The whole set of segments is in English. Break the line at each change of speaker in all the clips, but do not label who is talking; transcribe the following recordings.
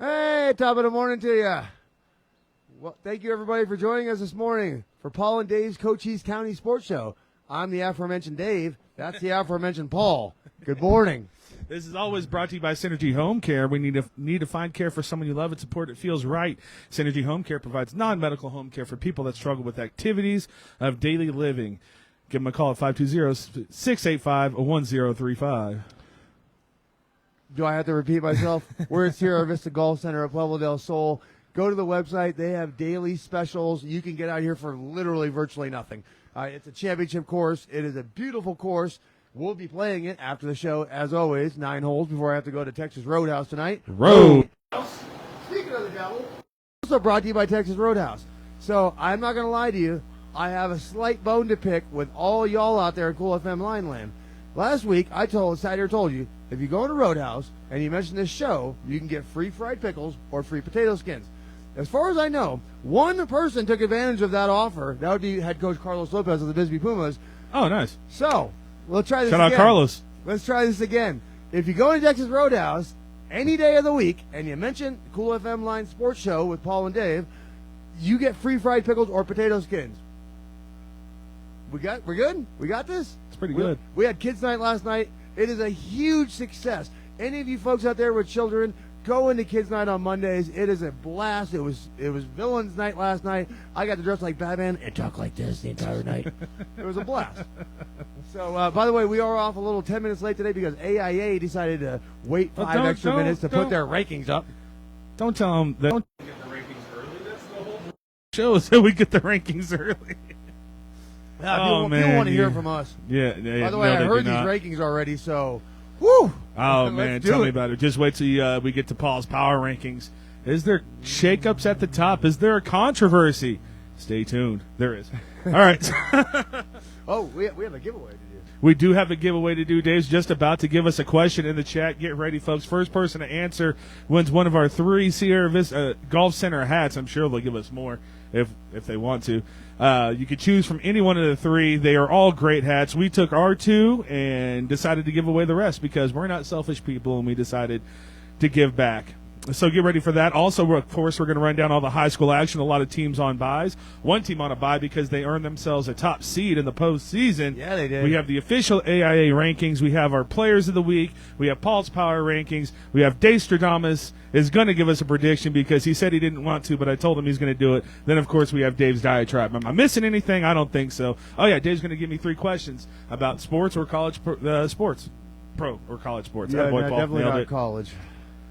Hey, top of the morning to you. Well, thank you, everybody, for joining us this morning for Paul and Dave's Cochise County Sports Show. I'm the aforementioned Dave. That's the aforementioned Paul. Good morning.
This is always brought to you by Synergy HomeCare. We need to find care for someone you love and support it feels right. Synergy HomeCare provides non-medical home care for people that struggle with activities of daily living. Give them a call at 520-685-1035.
Do I have to repeat myself? We're at Sierra Vista Golf Center at Pueblo Del Sol. Go to the website. They have daily specials. You can get out here for literally virtually nothing. It's a championship course. It is a beautiful course. We'll be playing it after the show, as always. 9 holes before I have to go to Texas Roadhouse tonight.
Speaking
of the devil, also brought to you by Texas Roadhouse. So I'm not going to lie to you. I have a slight bone to pick with all y'all out there in Cool FM Line Land. Last week, sat here told you, if you go to Roadhouse and you mention this show, you can get free fried pickles or free potato skins. As far as I know, one person took advantage of that offer. That would be head coach Carlos Lopez of the Bisbee Pumas.
Oh, nice.
So, let's try this again.
Shout out Carlos.
Let's try this again. If you go to Texas Roadhouse any day of the week and you mention Cool FM Line Sports Show with Paul and Dave, you get free fried pickles or potato skins. We're good? We got this?
It's pretty good.
We had kids' night last night. It is a huge success. Any of you folks out there with children, go into kids' night on Mondays. It is a blast. It was villains night last night. I got to dress like Batman and talk like this the entire night. It was a blast. So, by the way, we are off a little 10 minutes late today because AIA decided to wait 5 extra minutes to put their rankings up.
Don't tell them that. Don't get the rankings early. That's the whole show is that we get the rankings early.
People want to hear from us.
Yeah.
By the way, I heard these rankings already, so woo!
Oh, man, tell me about it. Just wait till we get to Paul's power rankings. Is there shakeups at the top? Is there a controversy? Stay tuned. There is. All right.
Oh, we have a giveaway to do.
We do have a giveaway to do. Dave's just about to give us a question in the chat. Get ready, folks. First person to answer wins one of our 3 Sierra Vista Golf Center hats. I'm sure they'll give us more if they want to. You could choose from any one of the 3. They are all great hats. We took our 2 and decided to give away the rest because we're not selfish people, and we decided to give back. So get ready for that. Also, of course, we're going to run down all the high school action. A lot of teams on buys. One team on a buy because they earned themselves a top seed in the postseason.
Yeah, they did.
We have the official AIA rankings. We have our players of the week. We have Paul's power rankings. We have DaveStradamus is going to give us a prediction because he said he didn't want to, but I told him he's going to do it. Then, of course, we have Dave's diatribe. Am I missing anything? I don't think so. Oh, yeah, Dave's going to give me 3 questions about sports or college sports. Pro or college sports.
Yeah,
Paul
definitely
nailed
not
it.
college.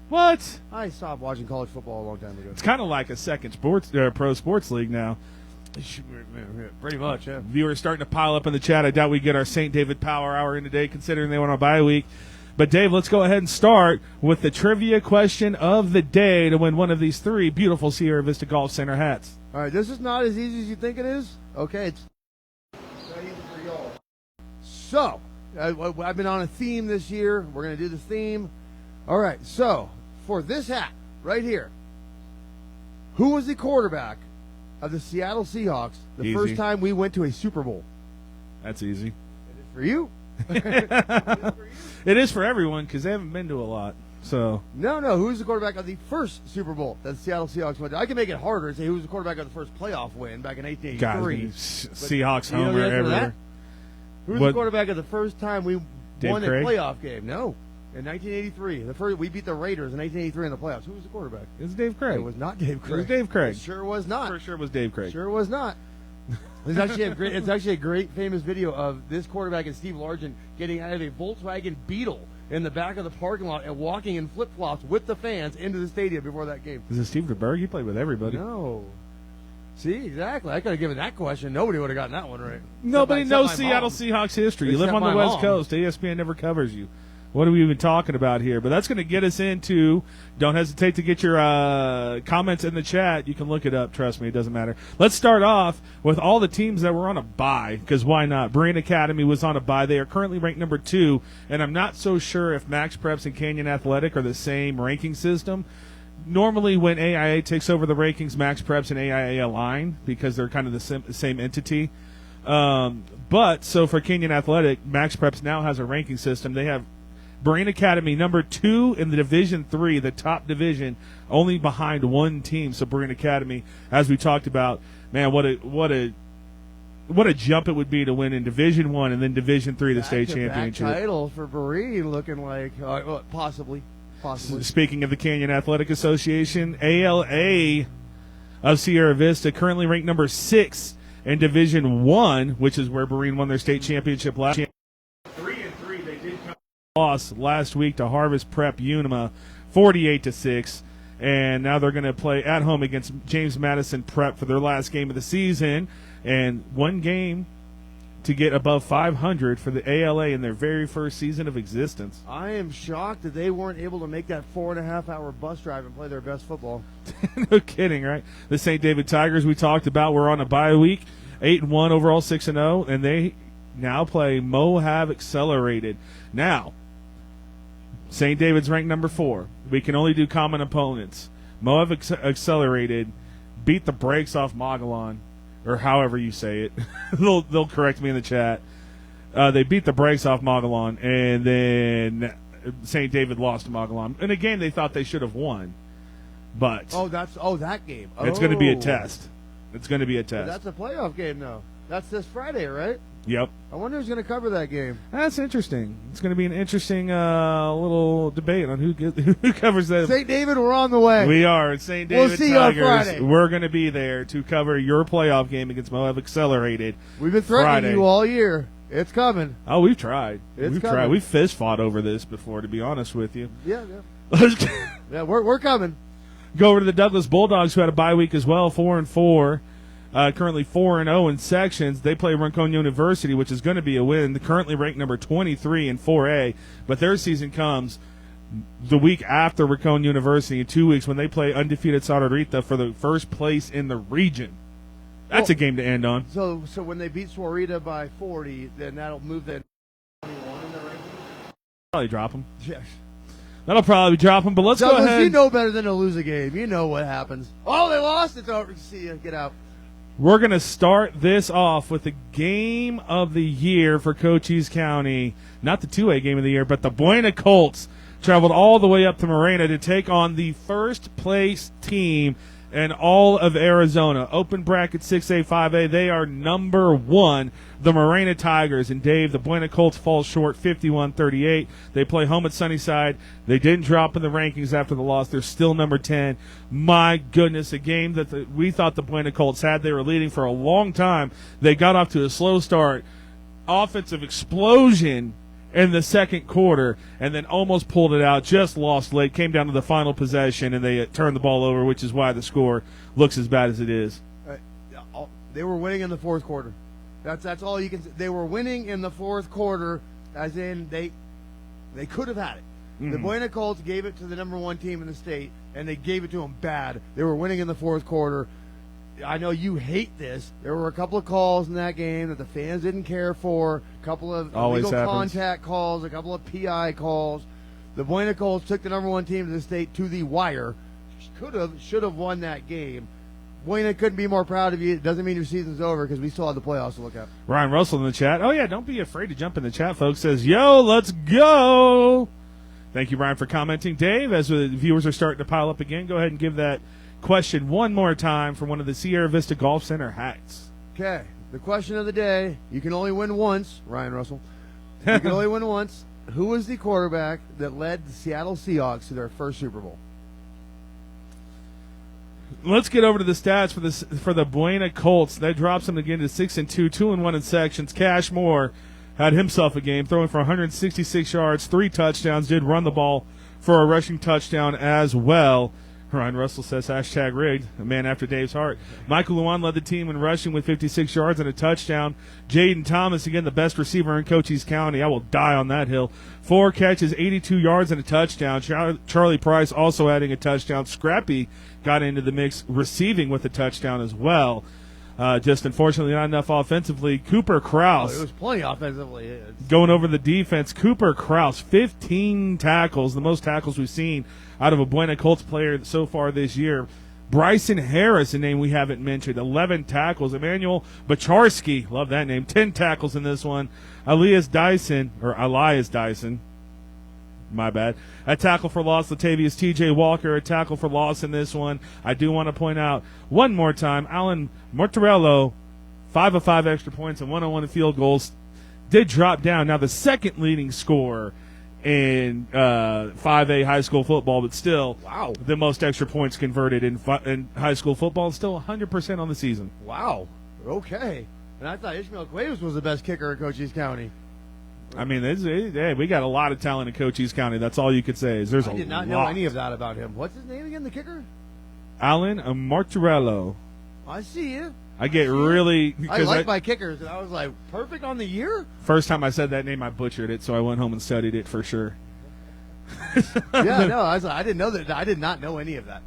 What?
I stopped watching college football a long time ago.
It's kind of like a second pro sports league now.
Pretty much, yeah.
Viewers starting to pile up in the chat. I doubt we get our St. David Power Hour in today, considering they went on a bye week. But, Dave, let's go ahead and start with the trivia question of the day to win one of these 3 beautiful Sierra Vista Golf Center hats.
All right, this is not as easy as you think it is. Okay, it's not easy for y'all. So, I've been on a theme this year. We're going to do the theme. All right, so for this hat right here, who was the quarterback of the Seattle Seahawks the
Easy.
first time we went to a Super Bowl?
That's easy.
It is for you.
It is for everyone because they haven't been to a lot. So
No, who's the quarterback of the first Super Bowl that the Seattle Seahawks went to? I can make it harder and say who was the quarterback of the first playoff win back in 1883.
Seahawks homer ever.
Who's the quarterback of the first time we won a
Craig?
playoff game? No. In 1983, we beat the Raiders in 1983 in the playoffs. Who was the quarterback?
It was Dave Craig.
It was not Dave Craig.
It was Dave Craig.
It sure was not.
For sure was Dave Craig.
Sure was not. It's actually a great famous video of this quarterback and Steve Largent getting out of a Volkswagen Beetle in the back of the parking lot and walking in flip-flops with the fans into the stadium before that game.
Is it Steve DeBerg? He played with everybody.
No. See, exactly. I could have given that question. Nobody would have gotten that one right.
Nobody knows Seattle Seahawks history. You live on the West Coast. ESPN never covers you. What are we even talking about here? But that's going to get us into, don't hesitate to get your comments in the chat. You can look it up. Trust me, it doesn't matter. Let's start off with all the teams that were on a bye, because why not? Breen Academy was on a bye. They are currently ranked number 2, and I'm not so sure if Max Preps and Canyon Athletic are the same ranking system. Normally when AIA takes over the rankings, Max Preps and AIA align because they're kind of the same entity. But so for Canyon Athletic, Max Preps now has a ranking system. They have Marine Academy, number 2 in the Division III, the top division, only behind one team. So Marine Academy, as we talked about, man, what a jump it would be to win in Division I and then Division III, the state championship.
Title for Marine, looking like possibly.
Speaking of the Canyon Athletic Association, ALA of Sierra Vista, currently ranked number 6 in Division I, which is where Marine won their state championship last year. 3-3, they did come loss last week to Harvest Prep Unima, 48-6, and now they're going to play at home against James Madison Prep for their last game of the season, and one game to get above 500 for the ALA in their very first season of existence.
I am shocked that they weren't able to make that 4.5-hour bus drive and play their best football.
No kidding, right? The St. David Tigers we talked about were on a bye week, 8-1 overall, 6-0, and they now play Moab Accelerated. Now, St. David's ranked number 4. We can only do common opponents. Moab Accelerated beat the brakes off Mogollon, or however you say it. They'll correct me in the chat. They beat the brakes off Mogollon, and then St. David lost to Mogollon in a game they thought they should have won. But
that game.
It's going to be a test. It's going to be a test.
But that's a playoff game, though. That's this Friday, right?
Yep.
I wonder who's going to cover that game.
That's interesting. It's going to be an interesting little debate on who covers that.
St. David, we're on the way.
We are. St. David
We'll see
Tigers.
you on Friday.
We're going to be there to cover your playoff game against Moab Accelerated.
We've been threatening
Friday.
you all year. It's coming.
Oh, we've tried.
We've
tried. We've fist fought over this before, to be honest with you.
Yeah. Yeah, we're coming.
Go over to the Douglas Bulldogs, who had a bye week as well, 4-4. Currently 4-0 in sections. They play Rincon University, which is going to be a win. They're currently ranked number 23 in 4A, but their season comes the week after Rincon University in 2 weeks when they play undefeated Saurita for the first place in the region. That's a game to end on.
So when they beat Saurita by 40, then that'll move them 21 in the rankings?
Probably drop them.
Yes.
That'll probably drop them, but let's
Douglas,
go ahead.
You know better than to lose a game. You know what happens. Oh, they lost. It's over. See you. Get out.
We're going to start this off with the game of the year for Cochise County. Not the 2A game of the year, but the Buena Colts traveled all the way up to Morena to take on the first place team in all of Arizona. Open bracket 6A, 5A. They are number 1, the Morena Tigers. And Dave, the Buena Colts fall short 51-38. They play home at Sunnyside. They didn't drop in the rankings after the loss. They're still number 10. My goodness, a game that we thought the Buena Colts had. They were leading for a long time. They got off to a slow start. Offensive explosion in the second quarter, and then almost pulled it out, just lost late, came down to the final possession, and they turned the ball over, which is why the score looks as bad as it is.
They were winning in the fourth quarter. That's all you can say. They were winning in the fourth quarter, as in they could have had it. Mm-hmm. The Buena Colts gave it to the number 1 team in the state, and they gave it to them bad. They were winning in the fourth quarter. I know you hate this. There were a couple of calls in that game that the fans didn't care for, a couple of illegal contact calls, a couple of PI calls. The Buena Colts took the number 1 team in the state to the wire. Should have won that game. Buena couldn't be more proud of you. It doesn't mean your season's over because we still have the playoffs to look at.
Ryan Russell in the chat. Oh, yeah, don't be afraid to jump in the chat, folks. Says, yo, let's go. Thank you, Ryan, for commenting. Dave, as the viewers are starting to pile up again, go ahead and give that question one more time for one of the Sierra Vista Golf Center hats.
Okay, the question of the day. You can only win once, Ryan Russell. You can only win once. Who was the quarterback that led the Seattle Seahawks to their first Super Bowl?
Let's get over to the stats for the Buena Colts. That drops them again to 6-2, 2-1 in sections. Cash Moore had himself a game, throwing for 166 yards, 3 touchdowns, did run the ball for a rushing touchdown as well. Ryan Russell says, hashtag rigged, a man after Dave's heart. Michael Luan led the team in rushing with 56 yards and a touchdown. Jaden Thomas, again, the best receiver in Cochise County. I will die on that hill. 4 catches, 82 yards and a touchdown. Charlie Price also adding a touchdown. Scrappy got into the mix receiving with a touchdown as well. Just unfortunately not enough offensively. Cooper Kraus.
It was plenty offensively.
Going over the defense, Cooper Kraus, 15 tackles, the most tackles we've seen out of a Buena Colts player so far this year. Bryson Harris, a name we haven't mentioned, 11 tackles. Emmanuel Bacharski, love that name, 10 tackles in this one. Elias Dyson, My bad. A tackle for loss, Latavius T.J. Walker, a tackle for loss in this one. I do want to point out one more time, Alan Mortarello, 5 of 5 extra points and 101 field goals, did drop down. Now the second leading scorer in 5A high school football, but still the most extra points converted in high school football, and still 100% on the season.
Wow. Okay. And I thought Ishmael Cuevas was the best kicker in Cochise County.
I mean, hey, we got a lot of talent in Cochise County. That's all you could say. I
did not know any of that about him. What's his name again, the kicker?
Alan Martorello.
I see you.
I get really...
I like my kickers, and I was like, perfect on the year?
First time I said that name, I butchered it, so I went home and studied it for sure.
Yeah, no, I didn't know that. I did not know any of that.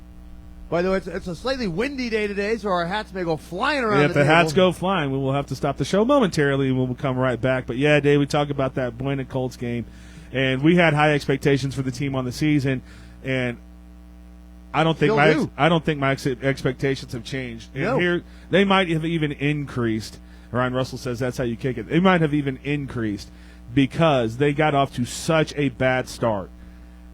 By the way, it's a slightly windy day today, so our hats may go flying around.
And if the hats go flying, we will have to stop the show momentarily, and we'll come right back. But yeah, Dave, we talk about that Buena Colts game, and we had high expectations for the team on the season, and I don't think my expectations have changed. And
No.
Here they might have even increased. Ryan Russell says that's how you kick it. They might have even increased because they got off to such a bad start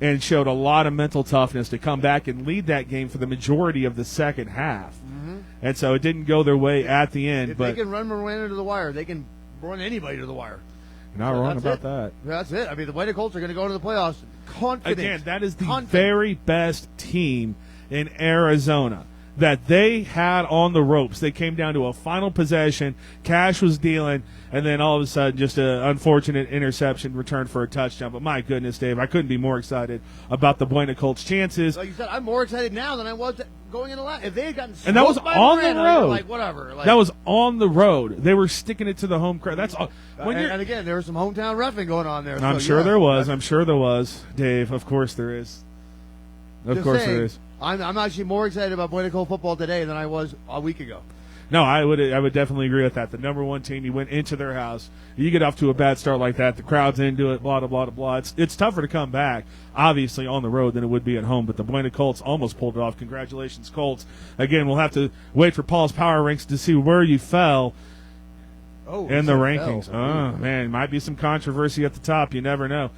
and showed a lot of mental toughness to come back and lead that game for the majority of the second half. Mm-hmm. And so it didn't go their way at the end.
If
but
they can run Miranda to the wire, they can run anybody to the wire.
You're not wrong about that.
That's it. I mean, the Buena Colts are going to go to the playoffs confident.
Again, that is the very best team in Arizona that they had on the ropes. They came down to a final possession. Cash was dealing, and then all of a sudden just an unfortunate interception returned for a touchdown. But my goodness, Dave, I couldn't be more excited about the Buena Colts' chances.
Like you said, I'm more excited now than I was going into last. If they had gotten
and that was on
Miranda,
the road,
like whatever. Like,
that was on the road. They were sticking it to the home crowd. That's all.
And again, there was some hometown reffing going on there.
I'm sure there was, Dave. Of course there is. Of course there is.
I'm actually more excited about Buena Colts football today than I was a week ago.
No, I would definitely agree with that. The number one team, you went into their house, you get off to a bad start like that, the crowd's into it, blah, blah, blah, blah. It's tougher to come back, obviously, on the road than it would be at home, but the Buena Colts almost pulled it off. Congratulations, Colts. Again, we'll have to wait for Paul's Power Ranks to see where you fell in the rankings. Oh, man, might be some controversy at the top. You never know.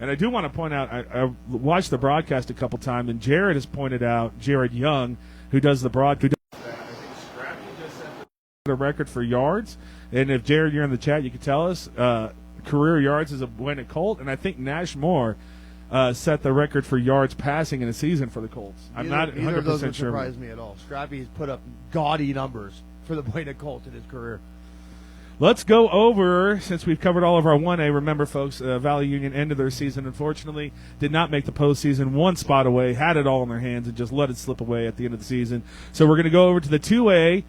And I do want to point out, I watched the broadcast a couple times, and Jared has pointed out, Jared Young, who does the broadcast, the record for yards. And if, Jared, you're in the chat, you can tell us, career yards is a Buena Colt, and I think Nash Moore set the record for yards passing in a season for the Colts. I'm not 100% sure.
Neither of those would surprise me at all. Scrappy's put up gaudy numbers for the Buena Colt in his career.
Let's go over, since we've covered all of our 1A, remember, folks, Valley Union ended their season, unfortunately, did not make the postseason, one spot away, had it all in their hands, and just let it slip away at the end of the season. So we're going to go over to the 2A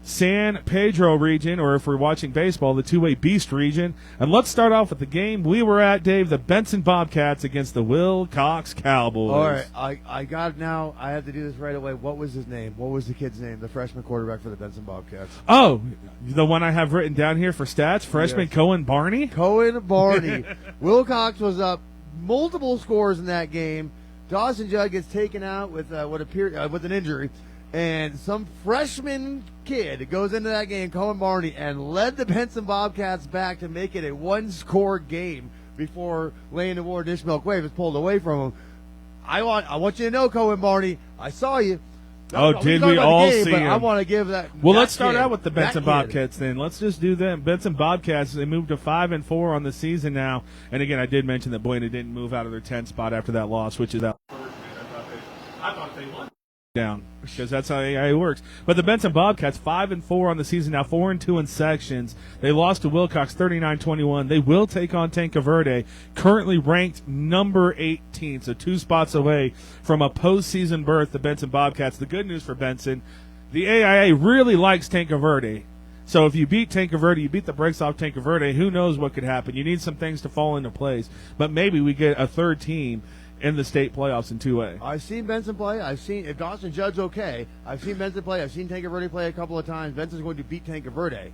San Pedro region, or if we're watching baseball, the 2A Beast region. And let's start off with the game we were at, Dave, the Benson Bobcats against the Wilcox Cowboys.
All right, I got it now. I have to do this right away. What was his name? What was the kid's name? The freshman quarterback for the Benson Bobcats.
Oh, the one I have written down here for stats, freshman yes. Cohen Barney?
Cohen Barney. Wilcox was up multiple scores in that game. Dawson Judd gets taken out with what appeared with an injury. And some freshman kid goes into that game, Cohen Barney, and led the Benson Bobcats back to make it a one-score game before laying award Ishmael Cuevas pulled away from him. I want you to know, Cohen Barney, I saw you.
Did we all see him?
I want to give that.
Well,
that
let's start
kid,
out with the Benson Bobcats then. Let's just do them. Benson Bobcats, they moved to 5-4 on the season now. And again, I did mention that Buena didn't move out of their 10th spot after that loss, which is out. I thought they won. Down because that's how it works. But the Benson Bobcats 5-4 on the season now, 4-2 in sections. They lost to Wilcox 39-21. They will take on Tanca Verde, currently ranked number 18, so 2 spots away from a postseason berth. The Benson Bobcats. The good news for Benson, the AIA really likes Tanca Verde. So if you beat Tanca Verde, you beat the brakes off Tanca Verde. Who knows what could happen? You need some things to fall into place, but maybe we get a third team in the state playoffs in 2A.
I've seen Benson play. I've seen, if Dawson Judd's okay, I've seen Benson play. I've seen Tanca Verde play a couple of times. Benson's going to beat Tanca Verde.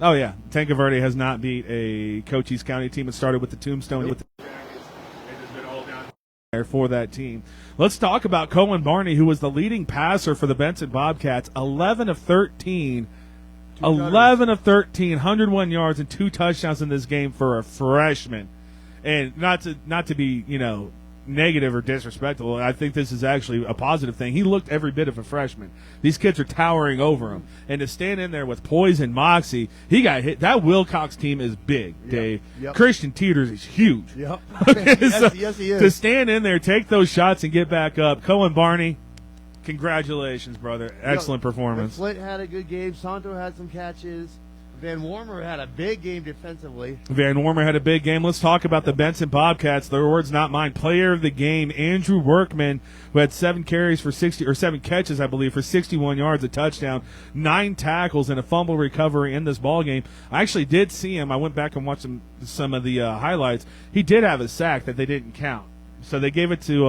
Oh, yeah. Tanca Verde has not beat a Cochise County team. It started with the Tombstone. With the been all down there for that team. Let's talk about Cohen Barney, who was the leading passer for the Benson Bobcats. 11 of 13. 11 of 13, 101 yards and 2 touchdowns in this game for a freshman. And not to be, negative or disrespectful. I think this is actually a positive thing. He looked every bit of a freshman. These kids are towering over him. And to stand in there with poise and moxie, he got hit. That Wilcox team is big, Dave.
Yep.
Christian Teeters is huge.
Yep.
Okay,
Yes, he is.
To stand in there, take those shots, and get back up. Cohen Barney, congratulations, brother. Excellent performance.
Flint had a good game. Santo had some catches. Van Warmer had a big game defensively.
Van Warmer had a big game. Let's talk about the Benson Bobcats. Their words, not mine. Player of the game, Andrew Workman, who had 7 catches, I believe, for 61 yards, a touchdown, 9 tackles, and a fumble recovery in this ball game. I actually did see him. I went back and watched some of the highlights. He did have a sack that they didn't count, so they gave it to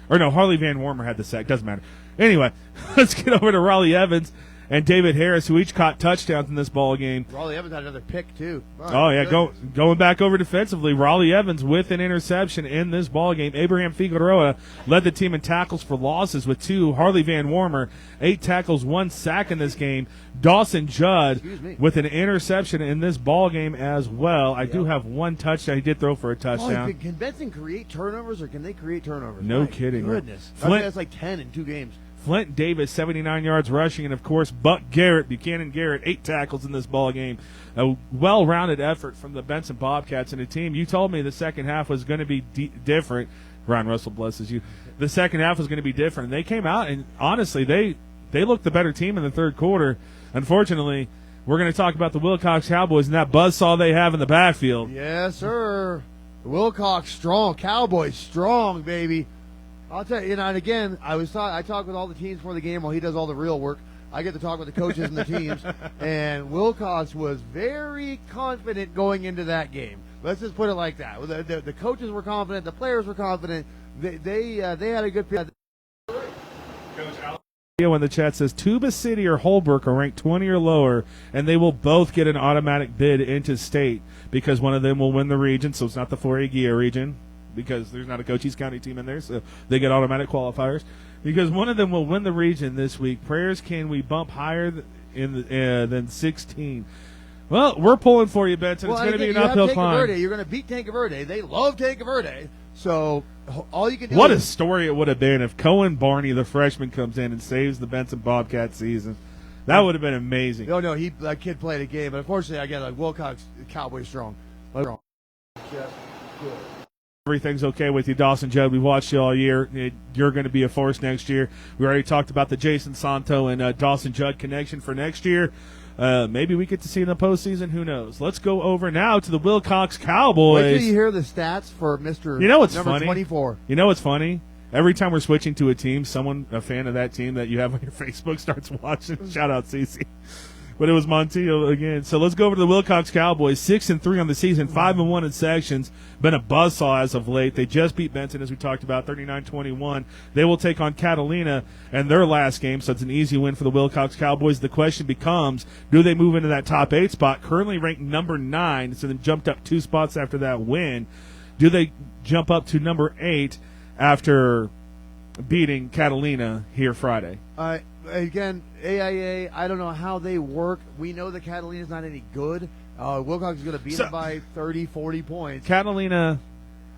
Harley Van Warmer had the sack. Doesn't matter. Anyway, let's get over to Raleigh Evans and David Harris, who each caught touchdowns in this ball game.
Raleigh Evans had another pick, too.
Going back over defensively, Raleigh Evans with an interception in this ball game. Abraham Figueroa led the team in tackles for losses with 2. Harley Van Warmer, 8 tackles, 1 sack in this game. Dawson Judd with an interception in this ball game as well. I do have 1 touchdown. He did throw for a touchdown.
Can Benson create turnovers, or can they create turnovers?
No kidding.
Goodness.
Flint,
I think that's like 10 in 2 games.
Flint Davis, 79 yards rushing, and, of course, Buchanan Garrett, 8 tackles in this ball game. A well-rounded effort from the Benson Bobcats and a team. You told me the second half was going to be different. Ron Russell blesses you. The second half was going to be different. They came out, and honestly, they looked the better team in the third quarter. Unfortunately, we're going to talk about the Wilcox Cowboys and that buzzsaw they have in the backfield.
Yes, sir. Wilcox strong. Cowboys strong, baby. I'll tell you, and again, I talk with all the teams before the game while he does all the real work. I get to talk with the coaches and the teams, and Wilcox was very confident going into that game. Let's just put it like that. The coaches were confident, the players were confident. They had a good feel.
Coach in the chat says Tuba City or Holbrook are ranked 20 or lower, and they will both get an automatic bid into state because one of them will win the region, so it's not the 4A GIA region, because there's not a Cochise County team in there, so they get automatic qualifiers. Because one of them will win the region this week. Prayers, can we bump higher than 16? Well, we're pulling for you, Benson. It's going to be an uphill climb.
You're going to beat Tanque Verde. They love Tanque Verde. So all you can do
What a story it would have been if Cohen Barney, the freshman, comes in and saves the Benson Bobcat season. That would have been amazing.
No, that kid played a game. But unfortunately, again, Wilcox Cowboys strong. Just good.
Everything's okay with you, Dawson Judd. We watched you all year. You're going to be a force next year. We already talked about the Jason Santo and Dawson Judd connection for next year. Maybe we get to see in the postseason. Who knows? Let's go over now to the Wilcox Cowboys.
Wait till you hear the stats for Mr.
What's
number
funny?
24.
You know what's funny? Every time we're switching to a team, a fan of that team that you have on your Facebook starts watching. Shout out, Cece. But it was Montillo again. So let's go over to the Wilcox Cowboys. 6-3 on the season, 5-1 in sections. Been a buzzsaw as of late. They just beat Benson, as we talked about, 39-21. They will take on Catalina in their last game, so it's an easy win for the Wilcox Cowboys. The question becomes, do they move into that top 8 spot? Currently ranked number 9, so they jumped up 2 spots after that win. Do they jump up to number 8 after beating Catalina here Friday?
Again, AIA, I don't know how they work. We know that Catalina's not any good. Wilcox is going to beat them by 30, 40 points.
Catalina,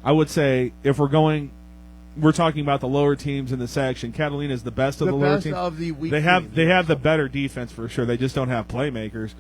I would say, if we're talking about the lower teams in the section, Catalina is the best of the lower teams.
The best of the weak
They
teams.
have the better defense for sure. They just don't have playmakers.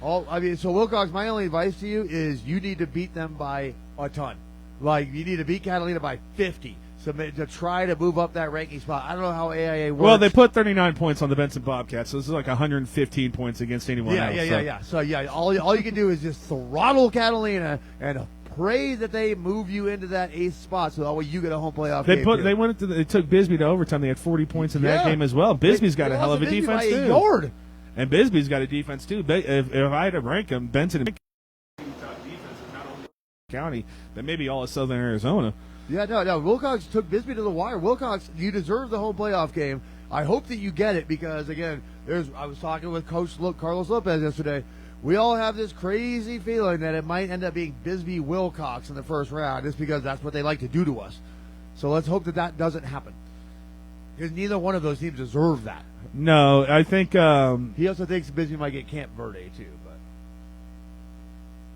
So Wilcox, my only advice to you is you need to beat them by a ton. Like, you need to beat Catalina by 50. To try to move up that ranking spot. I don't know how AIA works.
Well, they put 39 points on the Benson Bobcats, so this is like 115 points against anyone else.
Yeah. So, all you can do is just throttle Catalina and pray that they move you into that 8th spot so that way you get a home playoff game.
They took Bisbee to overtime. They had 40 points in that game as well. Bisbee's got a hell of a defense, too.
A yard.
And Bisbee's got a defense, too. If I had to rank them, Benson and top defense is not only county, but maybe all of Southern Arizona.
Yeah, no. Wilcox took Bisbee to the wire. Wilcox, you deserve the home playoff game. I hope that you get it because, again, I was talking with Coach Carlos Lopez yesterday. We all have this crazy feeling that it might end up being Bisbee-Wilcox in the first round just because that's what they like to do to us. So let's hope that doesn't happen because neither one of those teams deserve that.
No, I think
he also thinks Bisbee might get Camp Verde too.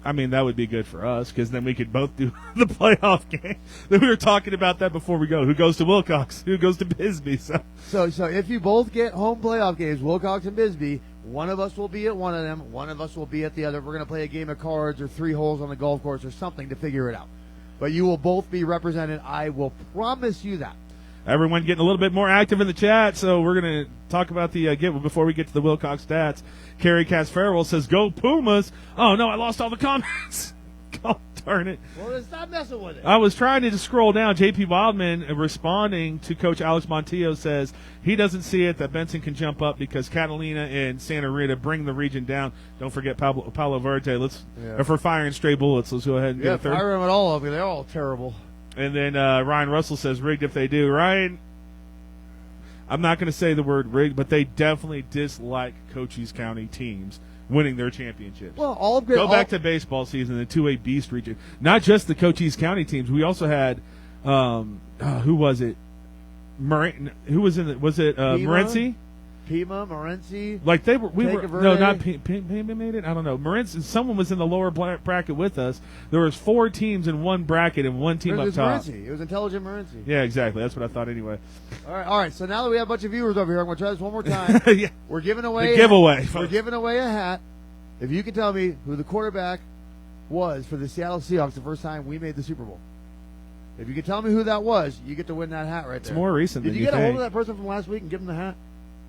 I mean, that would be good for us because then we could both do the playoff game. We were talking about that before we go. Who goes to Wilcox? Who goes to Bisbee?
So if you both get home playoff games, Wilcox and Bisbee, one of us will be at one of them, one of us will be at the other. We're going to play a game of cards or 3 holes on the golf course or something to figure it out. But you will both be represented. I will promise you that.
Everyone getting a little bit more active in the chat, so we're going to talk about the before we get to the Wilcox stats. Carrie Casfarrell says, "Go Pumas!" Oh no, I lost all the comments. God darn it!
Well, stop messing with it.
I was trying to scroll down. J.P. Wildman responding to Coach Alex Montillo says he doesn't see it that Benson can jump up because Catalina and Santa Rita bring the region down. Don't forget Palo Verde. If we're firing stray bullets, let's go ahead and get a third.
Fire them at all of you. They're all terrible.
And then Ryan Russell says rigged if they do. Ryan, I'm not going to say the word rigged, but they definitely dislike Cochise County teams winning their championships.
Well,
go back to baseball season, the 2A Beast region. Not just the Cochise County teams. We also had who was it? Who was in it? Was it Morenci?
Pima, Morenci.
Like we were no, not Pima made it. I don't know. Morenci. Someone was in the lower bracket with us. There was 4 teams in one bracket and one team up top.
Morenci. It was Intelligent Morenci.
Yeah, exactly. That's what I thought anyway.
All right. So now that we have a bunch of viewers over here, I'm going to try this one more time.
Yeah.
We're giving away
the giveaway.
We're giving away a hat. If you can tell me who the quarterback was for the Seattle Seahawks the first time we made the Super Bowl. If you can tell me who that was, you get to win that hat right there.
It's more recent than you think.
Did you get a hold of that person from last week and give him the hat?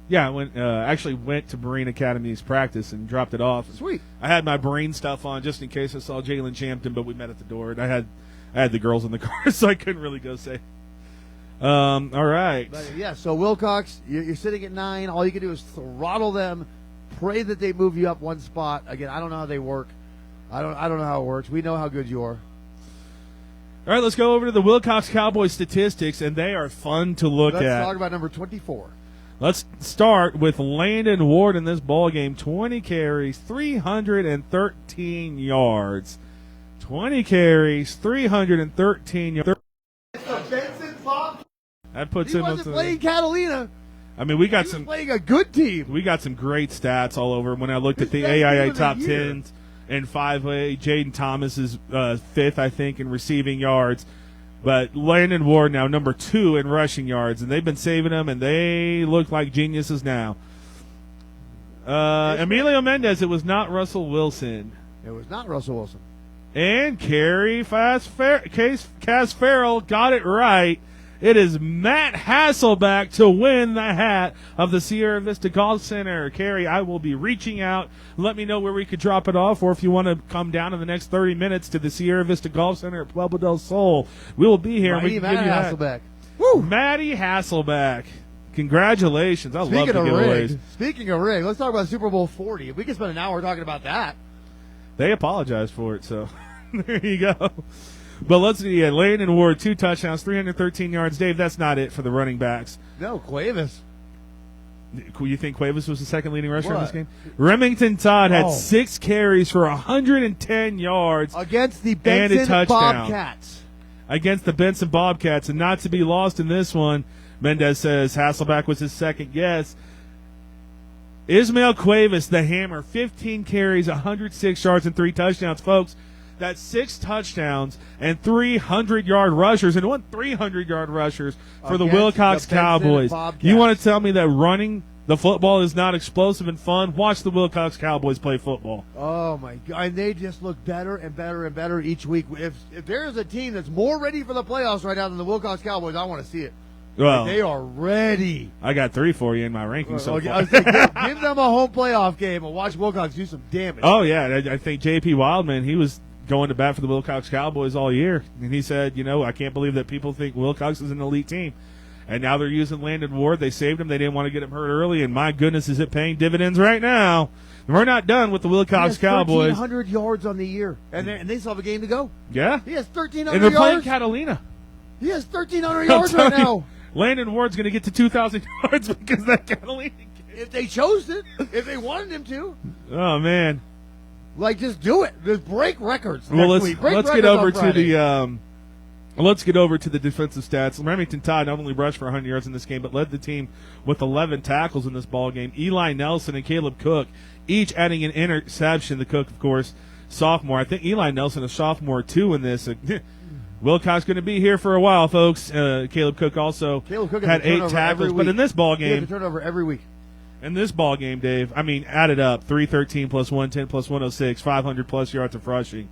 Yeah, I actually went to Marine Academy's practice and dropped it off.
Sweet.
I had my Marine stuff on just in case I saw Jalen Champton, but we met at the door, and I had the girls in the car, so I couldn't really go say. All right.
But yeah, so Wilcox, you're sitting at 9. All you can do is throttle them, pray that they move you up one spot. Again, I don't know how they work. I don't know how it works. We know how good you are.
All right, let's go over to the Wilcox Cowboys statistics, and they are fun to look at.
Let's talk about number 24.
Let's start with Landon Ward in this ball game. 20 carries, 313 yards. 20 carries, 313 yards.
It's the Benson Bob.
That puts
he
him
wasn't playing Catalina.
I mean, we got
he was playing a good team.
We got some great stats all over. When I looked at the AIA top 10s and 5A, Jaden Thomas is 5th, I think, in receiving yards. But Landon Ward now number 2 in rushing yards, and they've been saving them, and they look like geniuses now. Emilio Mendez, it was not Russell Wilson.
It was not Russell Wilson.
And Carrie Casfarrell got it right. It is Matt Hasselback to win the hat of the Sierra Vista Golf Center. Carrie, I will be reaching out. Let me know where we could drop it off, or if you want to come down in the next 30 minutes to the Sierra Vista Golf Center at Pueblo Del Sol. We will be here. And we can give you
Hasselback.
Woo! Matty Hasselback. Congratulations. I love the giveaways.
Speaking of rig, let's talk about Super Bowl 40. If we can spend an hour talking about that.
They apologized for it, so there you go. But let's see. Landon Ward, 2 touchdowns, 313 yards. Dave, that's not it for the running backs.
No, Cuevas.
You think Cuevas was the second leading rusher in this game? Remington Todd had 6 carries for 110 yards
against the Benson Bobcats.
Against the Benson Bobcats, and not to be lost in this one, Mendez says Hasselback was his second guess. Ismael Cuevas, the hammer, 15 carries, 106 yards, and 3 touchdowns, folks. That's 6 touchdowns and 300-yard rushers, and 300-yard rushers for the Wilcox Cowboys. You want to tell me that running the football is not explosive and fun? Watch the Wilcox Cowboys play football. Oh, my God.
And they just look better and better and better each week. If there is a team that's more ready for the playoffs right now than the Wilcox Cowboys, I want to see it. Well, they are ready.
I got 3 for you in my rankings so far.
I was thinking, give them a home playoff game and watch Wilcox do some damage.
Oh, yeah. I think J.P. Wildman, he was going to bat for the Wilcox Cowboys all year. And he said, I can't believe that people think Wilcox is an elite team. And now they're using Landon Ward. They saved him. They didn't want to get him hurt early. And my goodness, is it paying dividends right now. And we're not done with the Wilcox Cowboys.
1,300 yards on the year. And they still have a game to go.
Yeah.
He has 1,300 yards.
And they're playing Catalina.
He has 1,300 yards right now.
Landon Ward's going to get to 2,000 yards because of that Catalina game.
If they chose it. If they wanted him to.
Oh, man.
Like, just do it. Just break records.
Well, let's get over to the let's get over to the defensive stats. Remington Todd not only rushed for 100 yards in this game, but led the team with 11 tackles in this ball game. Eli Nelson and Caleb Cook each adding an interception. The Cook, of course, sophomore. I think Eli Nelson, a sophomore, too, in this. Wilcox going to be here for a while, folks. Caleb Cook also had 8 tackles. But in this ball game,
he has a turnover every week.
In this ball game, Dave, I mean, add it up, 313 plus 110 plus 106, 500-plus yards of rushing.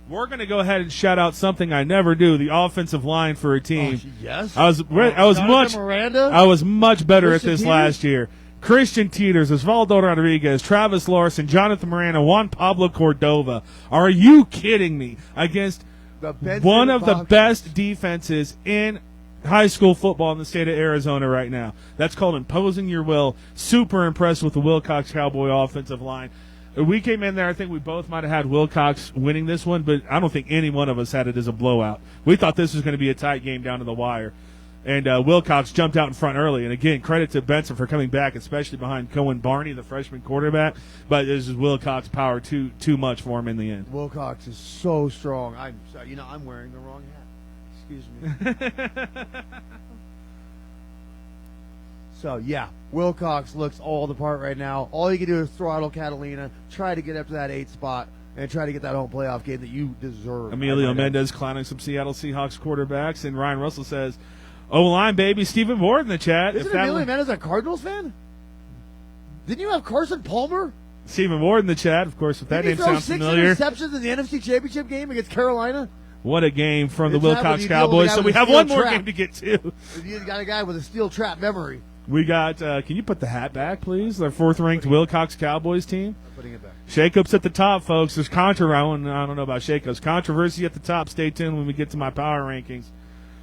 We're going to go ahead and shout out something I never do, the offensive line for a team.
Oh, yes.
I was much better at this last year. Christian Teeters, Osvaldo Rodriguez, Travis Larson, Jonathan Miranda, Juan Pablo Cordova. Are you kidding me? Against one of the best defenses in high school football in the state of Arizona right now. That's called imposing your will. Super impressed with the Wilcox Cowboy offensive line. We came in there, I think we both might have had Wilcox winning this one, but I don't think any one of us had it as a blowout. We thought this was going to be a tight game down to the wire. And Wilcox jumped out in front early. And, again, credit to Benson for coming back, especially behind Cohen Barney, the freshman quarterback. But this is Wilcox power too much for him in the end.
Wilcox is so strong. I'm sorry, I'm wearing the wrong hat. Excuse me. So, yeah, Wilcox looks all the part right now. All you can do is throttle Catalina, try to get up to that 8th spot, and try to get that home playoff game that you deserve.
Emilio Mendez clowning some Seattle Seahawks quarterbacks, and Ryan Russell says, O-line, baby, Stephen Ward in the chat.
Isn't Emilio Mendez a Cardinals fan? Didn't you have Carson Palmer?
Stephen Ward in the chat, of course, if that name sounds familiar.
Did he throw 6 interceptions in the NFC Championship game against Carolina?
What a game from the Wilcox Cowboys. So we have one more game to get to.
You got a guy with a steel trap memory.
We got, can you put the hat back, please? Our 4th-ranked Wilcox Cowboys team.
I'm putting it back.
Shakeups at the top, folks. There's I don't know about shakeups. Controversy at the top. Stay tuned when we get to my power rankings.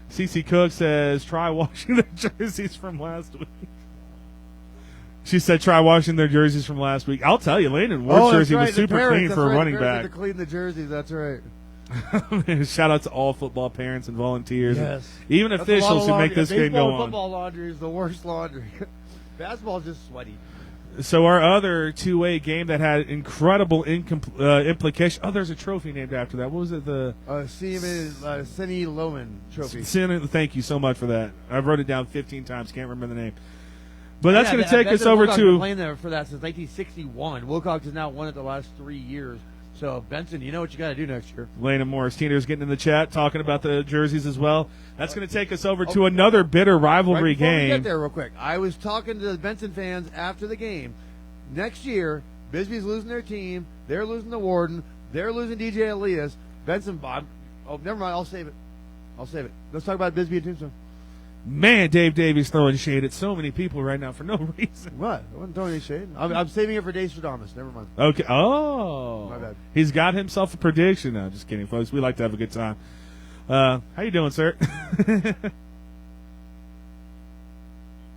CC Cook says, try washing their jerseys from last week. She said, try washing their jerseys from last week. I'll tell you, Landon Ward's jersey was super clean for a running back.
To clean the jerseys, that's right.
Shout out to all football parents and volunteers.
Yes.
And even officials who make this game go on.
Football laundry is the worst laundry. Basketball is just sweaty.
So our other 2A game that had incredible implication. Oh, there's a trophy named after that. What was it? The
Cindy Loman trophy.
Thank you so much for that. I've wrote it down 15 times. Can't remember the name. But that's going to take us over to.
Wilcox has been playing there for that since 1961. Wilcox has now won it the last 3 years. So, Benson, you know what you got to do next year.
Landon Morris Teener's getting in the chat, talking about the jerseys as well. That's going to take us over to another bitter rivalry game.
We get there real quick, I was talking to the Benson fans after the game. Next year, Bisbee's losing their team. They're losing the Warden. They're losing DJ Elias. Benson, Bob. Oh, never mind. I'll save it. Let's talk about Bisbee and Tombstone.
Man, Dave Davies throwing shade at so many people right now for no reason.
What? I wasn't throwing any shade. I'm saving it for DaveStradamus. Never mind.
Okay. Oh.
My bad.
He's got himself a prediction. No, just kidding, folks. We like to have a good time. How you doing, sir?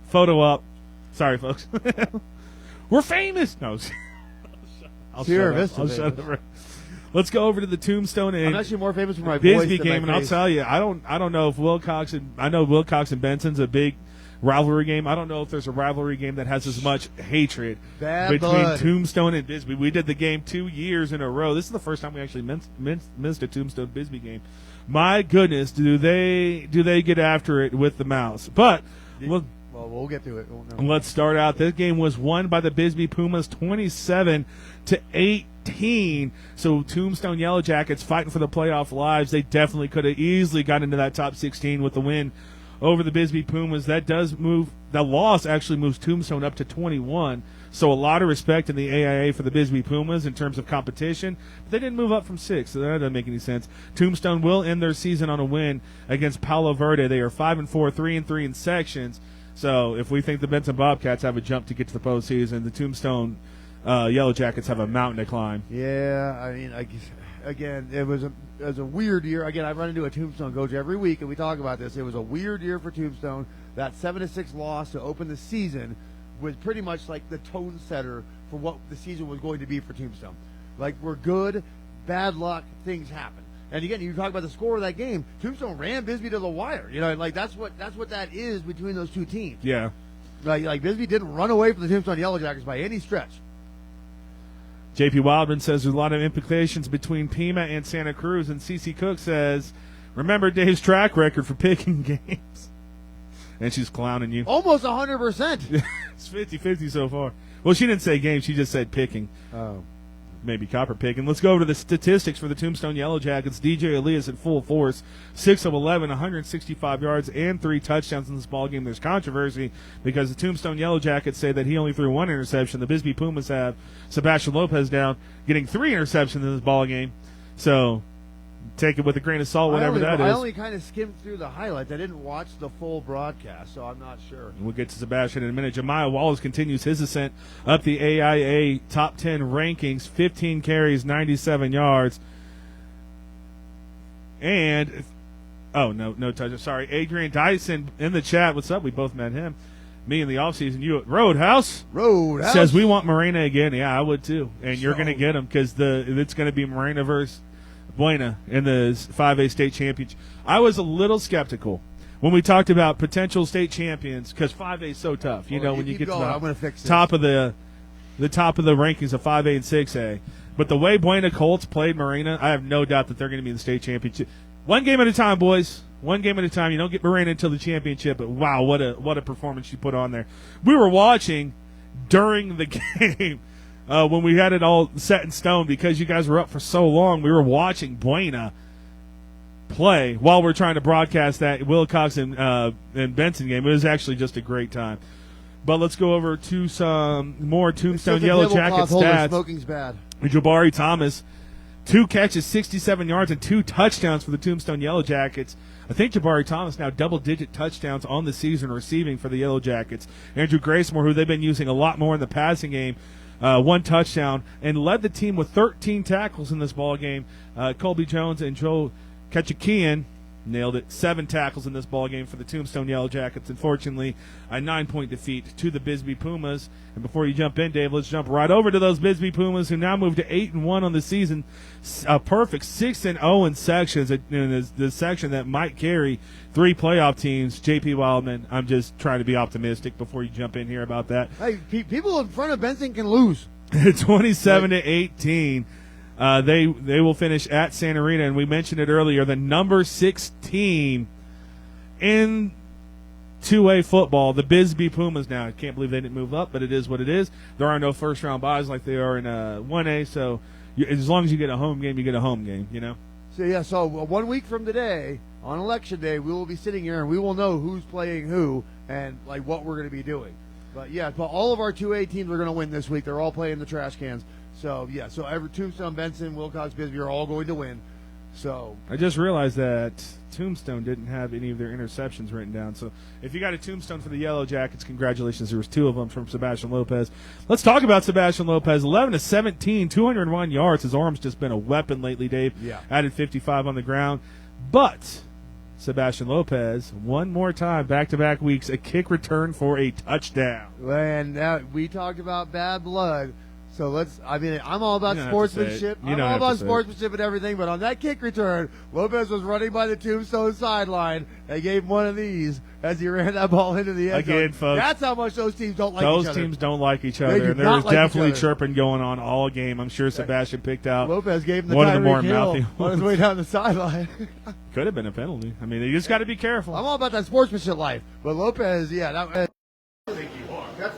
Photo up. Sorry, folks. We're famous. No. I'll
Sierra Vista.
shut up. Let's go over to the Tombstone and
I'm actually more famous for my
Bisbee
voice
game, and I'll tell you, I don't know if Wilcox and Benson's a big rivalry game. I don't know if there's a rivalry game that has as much hatred between Tombstone and Bisbee. We did the game 2 years in a row. This is the first time we actually missed a Tombstone Bisbee game. My goodness, do they get after it with the mouse? But
we'll get to it.
Let's start out. This game was won by the Bisbee Pumas 27-18. So Tombstone Yellow Jackets fighting for the playoff lives. They definitely could have easily got into that top 16 with the win over the Bisbee Pumas. That loss actually moves Tombstone up to 21. So a lot of respect in the AIA for the Bisbee Pumas in terms of competition. But they didn't move up from 6, so that doesn't make any sense. Tombstone will end their season on a win against Palo Verde. They are 5-4, 3-3 in sections. So if we think the Benson Bobcats have a jump to get to the postseason, the Tombstone Yellow Jackets have a mountain to climb.
Yeah, I mean, again, it was a weird year. Again, I run into a Tombstone coach every week, and we talk about this. It was a weird year for Tombstone. That 7-6 loss to open the season was pretty much like the tone setter for what the season was going to be for Tombstone. Like, we're good, bad luck, things happen. And again, you talk about the score of that game. Tombstone ran Bisbee to the wire. You know, like that's what that is between those two teams.
Yeah.
Like Bisbee didn't run away from the Tombstone Yellow Jackets by any stretch.
J.P. Wildman says there's a lot of implications between Pima and Santa Cruz, and C.C. Cook says, remember Dave's track record for picking games. And she's clowning you.
Almost 100%.
It's 50-50 so far. Well, she didn't say games. She just said picking.
Oh.
maybe copper picking. Let's go over to the statistics for the Tombstone Yellow Jackets. DJ Elias in full force, 6 of 11, 165 yards, and 3 touchdowns in this ballgame. There's controversy because the Tombstone Yellow Jackets say that he only threw 1 interception. The Bisbee Pumas have Sebastian Lopez down, getting 3 interceptions in this ballgame. So take it with a grain of salt, whatever that is.
I only kind of skimmed through the highlights. I didn't watch the full broadcast, so I'm not sure.
We'll get to Sebastian in a minute. Jemiah Wallace continues his ascent up the AIA top 10 rankings, 15 carries, 97 yards. And, no touch. Sorry, Adrian Dyson in the chat. What's up? We both met him. Me in the offseason. You at Roadhouse says we want Morena again. Yeah, I would too. And you're going to get him because it's going to be Morena versus Buena in the 5A state championship. I was a little skeptical when we talked about potential state champions because 5A is so tough. When you get to the top of the top of the rankings of 5A and 6A. But the way Buena Colts played Morena, I have no doubt that they're going to be in the state championship. One game at a time, boys. One game at a time. You don't get Morena until the championship. But wow, what a performance she put on there. We were watching during the game. When we had it all set in stone, because you guys were up for so long, we were watching Buena play while we're trying to broadcast that Wilcox and Benson game. It was actually just a great time. But let's go over to some more Tombstone Yellow Jacket stats.
Smoking's bad.
Jabari Thomas, 2 catches, 67 yards, and 2 touchdowns for the Tombstone Yellow Jackets. I think Jabari Thomas now double-digit touchdowns on the season receiving for the Yellow Jackets. Andrew Gracemore, who they've been using a lot more in the passing game, 1 touchdown, and led the team with 13 tackles in this ball game. Colby Jones and Joe Ketchikian nailed it. 7 tackles in this ball game for the Tombstone Yellow Jackets. Unfortunately, a 9-point defeat to the Bisbee Pumas. And before you jump in, Dave, let's jump right over to those Bisbee Pumas, who now move to 8-1 on the season. A perfect 6-0 in sections. In the section that might carry 3 playoff teams. JP Wildman, I'm just trying to be optimistic before you jump in here about that.
Hey, people in front of Benson can lose.
27-18. They will finish at Santa Rita, and we mentioned it earlier, the number 6 team in 2A football, the Bisbee Pumas. Now, I can't believe they didn't move up, but it is what it is. There are no first-round buys like they are in 1A, so as long as you get a home game, you get a home game,
So 1 week from today, on Election Day, we will be sitting here, and we will know who's playing who and, what we're going to be doing. But all of our 2A teams are going to win this week. They're all playing the trash cans. So every Tombstone, Benson, Wilcox, Bisbee are all going to win. So
I just realized that Tombstone didn't have any of their interceptions written down. So if you got a Tombstone for the Yellow Jackets, congratulations. There was 2 of them from Sebastian Lopez. Let's talk about Sebastian Lopez. 11-17, 201 yards. His arm's just been a weapon lately, Dave.
Yeah.
Added 55 on the ground. But Sebastian Lopez, one more time, back-to-back weeks, a kick return for a touchdown.
And we talked about bad blood. So I'm all about sportsmanship. I'm all about sportsmanship and everything, but on that kick return, Lopez was running by the Tombstone sideline. They gave him one of these as he ran that ball into the end zone.
Again, folks.
That's how much those teams don't like each other.
Those teams don't like each other. And there was definitely chirping going on all game. I'm sure Sebastian picked out
Lopez gave him the
one of the more mouthy
ones on his way down the sideline.
Could have been a penalty. I mean, you just got to be careful.
I'm all about that sportsmanship life. But Lopez, that's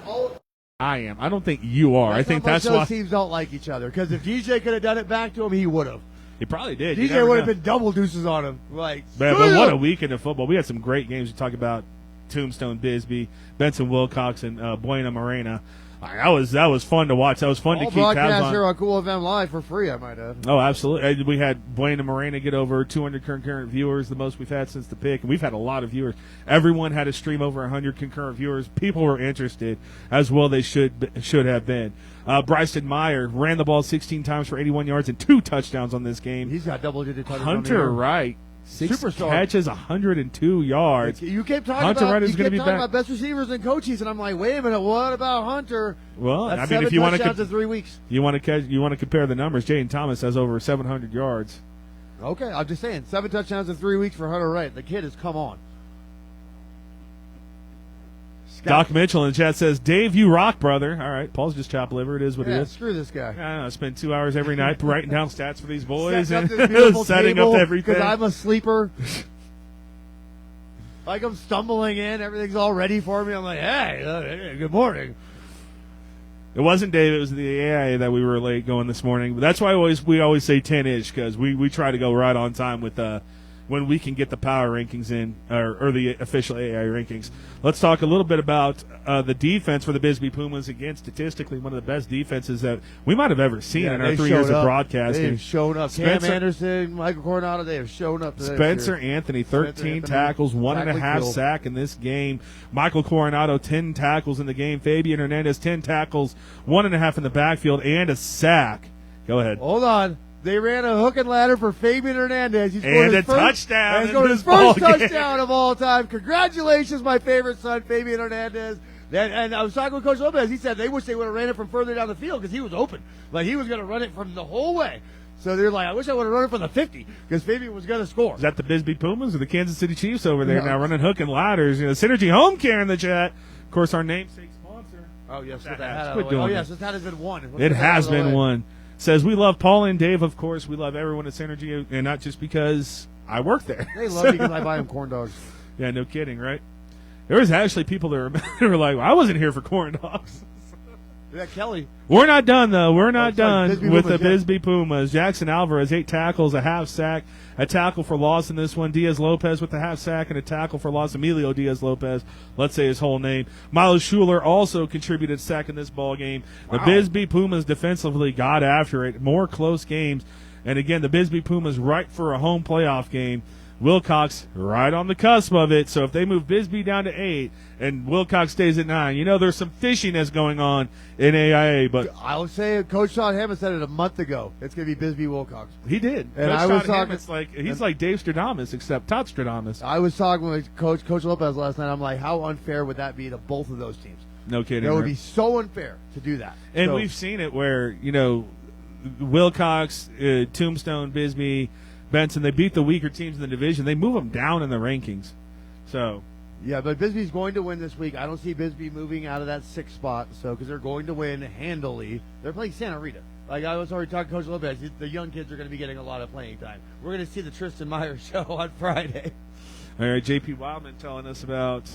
all.
I am. I don't think you are. I think that's why
those teams don't like each other. Because if DJ could have done it back to him, he would have.
He probably did.
DJ would have been double deuces on him.
But what a weekend of football. We had some great games. We talk about Tombstone, Bisbee, Benson Wilcox, and Buena Morena. That was fun to watch. That was fun to keep tabs on.
Broadcast here on Cool FM Live for free, I might add.
Oh, absolutely. We had Buena Morena get over 200 concurrent viewers, the most we've had since the pick, and we've had a lot of viewers. Everyone had a stream over 100 concurrent viewers. People were interested, as well they should have been. Bryson Meyer ran the ball 16 times for 81 yards and 2 touchdowns on this game.
He's got double-digit touchdowns.
Hunter Wright, 6 catches, 102 yards.
You kept talking about best receivers in Cochise, and I'm like, wait a minute, what about Hunter?
Well,
that's
if you want
to in 3 weeks,
you want to compare the numbers. Jaden Thomas has over 700 yards.
Okay, I'm just saying, 7 touchdowns in 3 weeks for Hunter Wright. The kid has come on.
Doc Mitchell in the chat says, Dave, you rock, brother. All right, Paul's just chopped liver. It is what it is.
Screw this guy.
I don't know. I spend 2 hours every night writing down stats for these boys
and
setting up everything.
Because I'm a sleeper. I'm stumbling in. Everything's all ready for me. I'm like, hey, good morning.
It wasn't Dave. It was the AIA that we were late going this morning. But that's why we always say 10-ish, because we try to go right on time with when we can get the power rankings in, or the official AI rankings. Let's talk a little bit about the defense for the Bisbee Pumas. Again, statistically, one of the best defenses that we might have ever seen in our 3 years of broadcasting.
They've shown up. Cam Anderson, Michael Coronado, they have shown up.
Spencer Anthony, 13 tackles, 1.5 sack in this game. Michael Coronado, 10 tackles in the game. Fabian Hernandez, 10 tackles, 1.5 in the backfield, and a sack. Go ahead.
Hold on. They ran a hook and ladder for Fabian Hernandez. He scored
and a touchdown.
He scored his first touchdown of all time. Congratulations, my favorite son, Fabian Hernandez. And I was talking with Coach Lopez. He said they wish they would have ran it from further down the field because he was open. Like, he was going to run it from the whole way. So they're like, I wish I would have run it from the 50 because Fabian was going to score.
Is that the Bisbee Pumas or the Kansas City Chiefs over there now running hook and ladders? Synergy HomeCare in the chat. Of course, our namesake sponsor.
Oh, yes.
That
This hat has been won.
It has been won. Says, we love Paul and Dave, of course. We love everyone at Synergy, and not just because I work there.
They love me because I buy them corn dogs.
Yeah, no kidding, right? There was actually people that were like, well, I wasn't here for corn dogs.
Yeah, Kelly.
We're not done, though. We're not done with the
Pumas,
Bisbee Pumas. Jackson Alvarez, 8 tackles, a half sack, a tackle for loss in this one. Diaz Lopez with a half sack and a tackle for loss. Emilio Diaz Lopez, let's say his whole name. Miles Schuler also contributed a sack in this ball game. The Bisbee Pumas defensively got after it. More close games. And again, the Bisbee Pumas right for a home playoff game. Wilcox right on the cusp of it. So if they move Bisbee down to 8 and Wilcox stays at 9, there's some fishiness going on in AIA. But
I would say Coach Sean Hammond said it a month ago. It's going to be Bisbee Wilcox.
He did.
And
Coach
I was
Sean
talking.
He's like DaveStradamus, except Toddstradamus.
I was talking with Coach Lopez last night. I'm like, how unfair would that be to both of those teams?
No kidding.
That would be so unfair to do that.
And we've seen it where Wilcox, Tombstone, Bisbee, Benson, they beat the weaker teams in the division. They move them down in the rankings. So,
yeah, but Bisbee's going to win this week. I don't see Bisbee moving out of that 6th spot, because they're going to win handily. They're playing Santa Rita. Like I was already talking to Coach Lopez, the young kids are going to be getting a lot of playing time. We're going to see the Tristan Meyer show on Friday.
All right, J.P. Wildman telling us about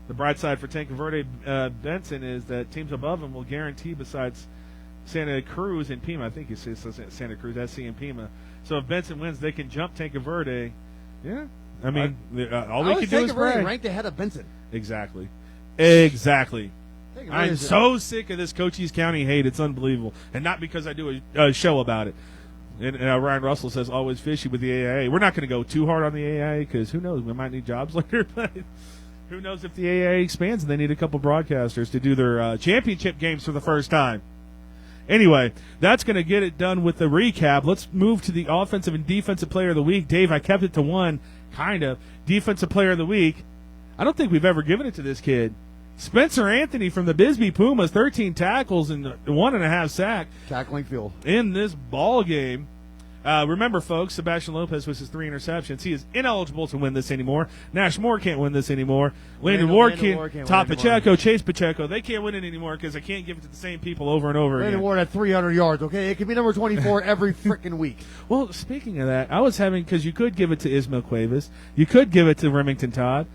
the bright side for Tanque Verde Benson is that teams above him will guarantee, besides Santa Cruz and Pima, I think he says Santa Cruz, SC and Pima. So if Benson wins, they can jump Tanque Verde. Yeah, I mean, all we can do is pray.
Ranked ahead of Benson.
Exactly. I'm so sick of this Cochise County hate. It's unbelievable, and not because I do a show about it. And Ryan Russell says always fishy with the AIA. We're not going to go too hard on the AIA because who knows? We might need jobs later, but who knows if the AIA expands and they need a couple broadcasters to do their championship games for the first time. Anyway, that's going to get it done with the recap. Let's move to the offensive and defensive player of the week. Dave, I kept it to one, kind of. Defensive player of the week. I don't think we've ever given it to this kid. Spencer Anthony from the Bisbee Pumas, 13 tackles and 1.5 sack.
Tackling field.
In this ball game. Remember, folks, Sebastian Lopez with his 3 interceptions. He is ineligible to win this anymore. Nash Moore can't win this anymore. Landon Ward can't. Top Pacheco, Chase Pacheco, they can't win it anymore because I can't give it to the same people over and over again.
Landon Ward had 300 yards, okay? It could be number 24 every freaking week.
Well, speaking of that, I was having, because you could give it to Ismael Cuevas. You could give it to Remington Todd.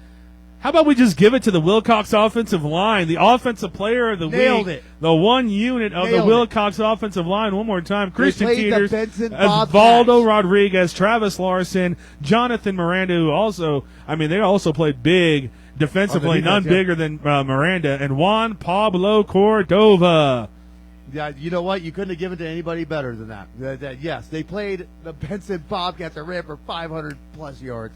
How about we just give it to the Wilcox offensive line, the offensive player of the
Nailed
week,
it.
the one unit of the Wilcox offensive line. One more time, Christian Teeters,
Osvaldo
Rodriguez, Travis Larson, Jonathan Miranda, who also, they also played big defensively, none bigger than Miranda, and Juan Pablo Cordova.
Yeah, you know what? You couldn't have given it to anybody better than that. Yes, they played the Benson Bobcats that ran for 500-plus yards.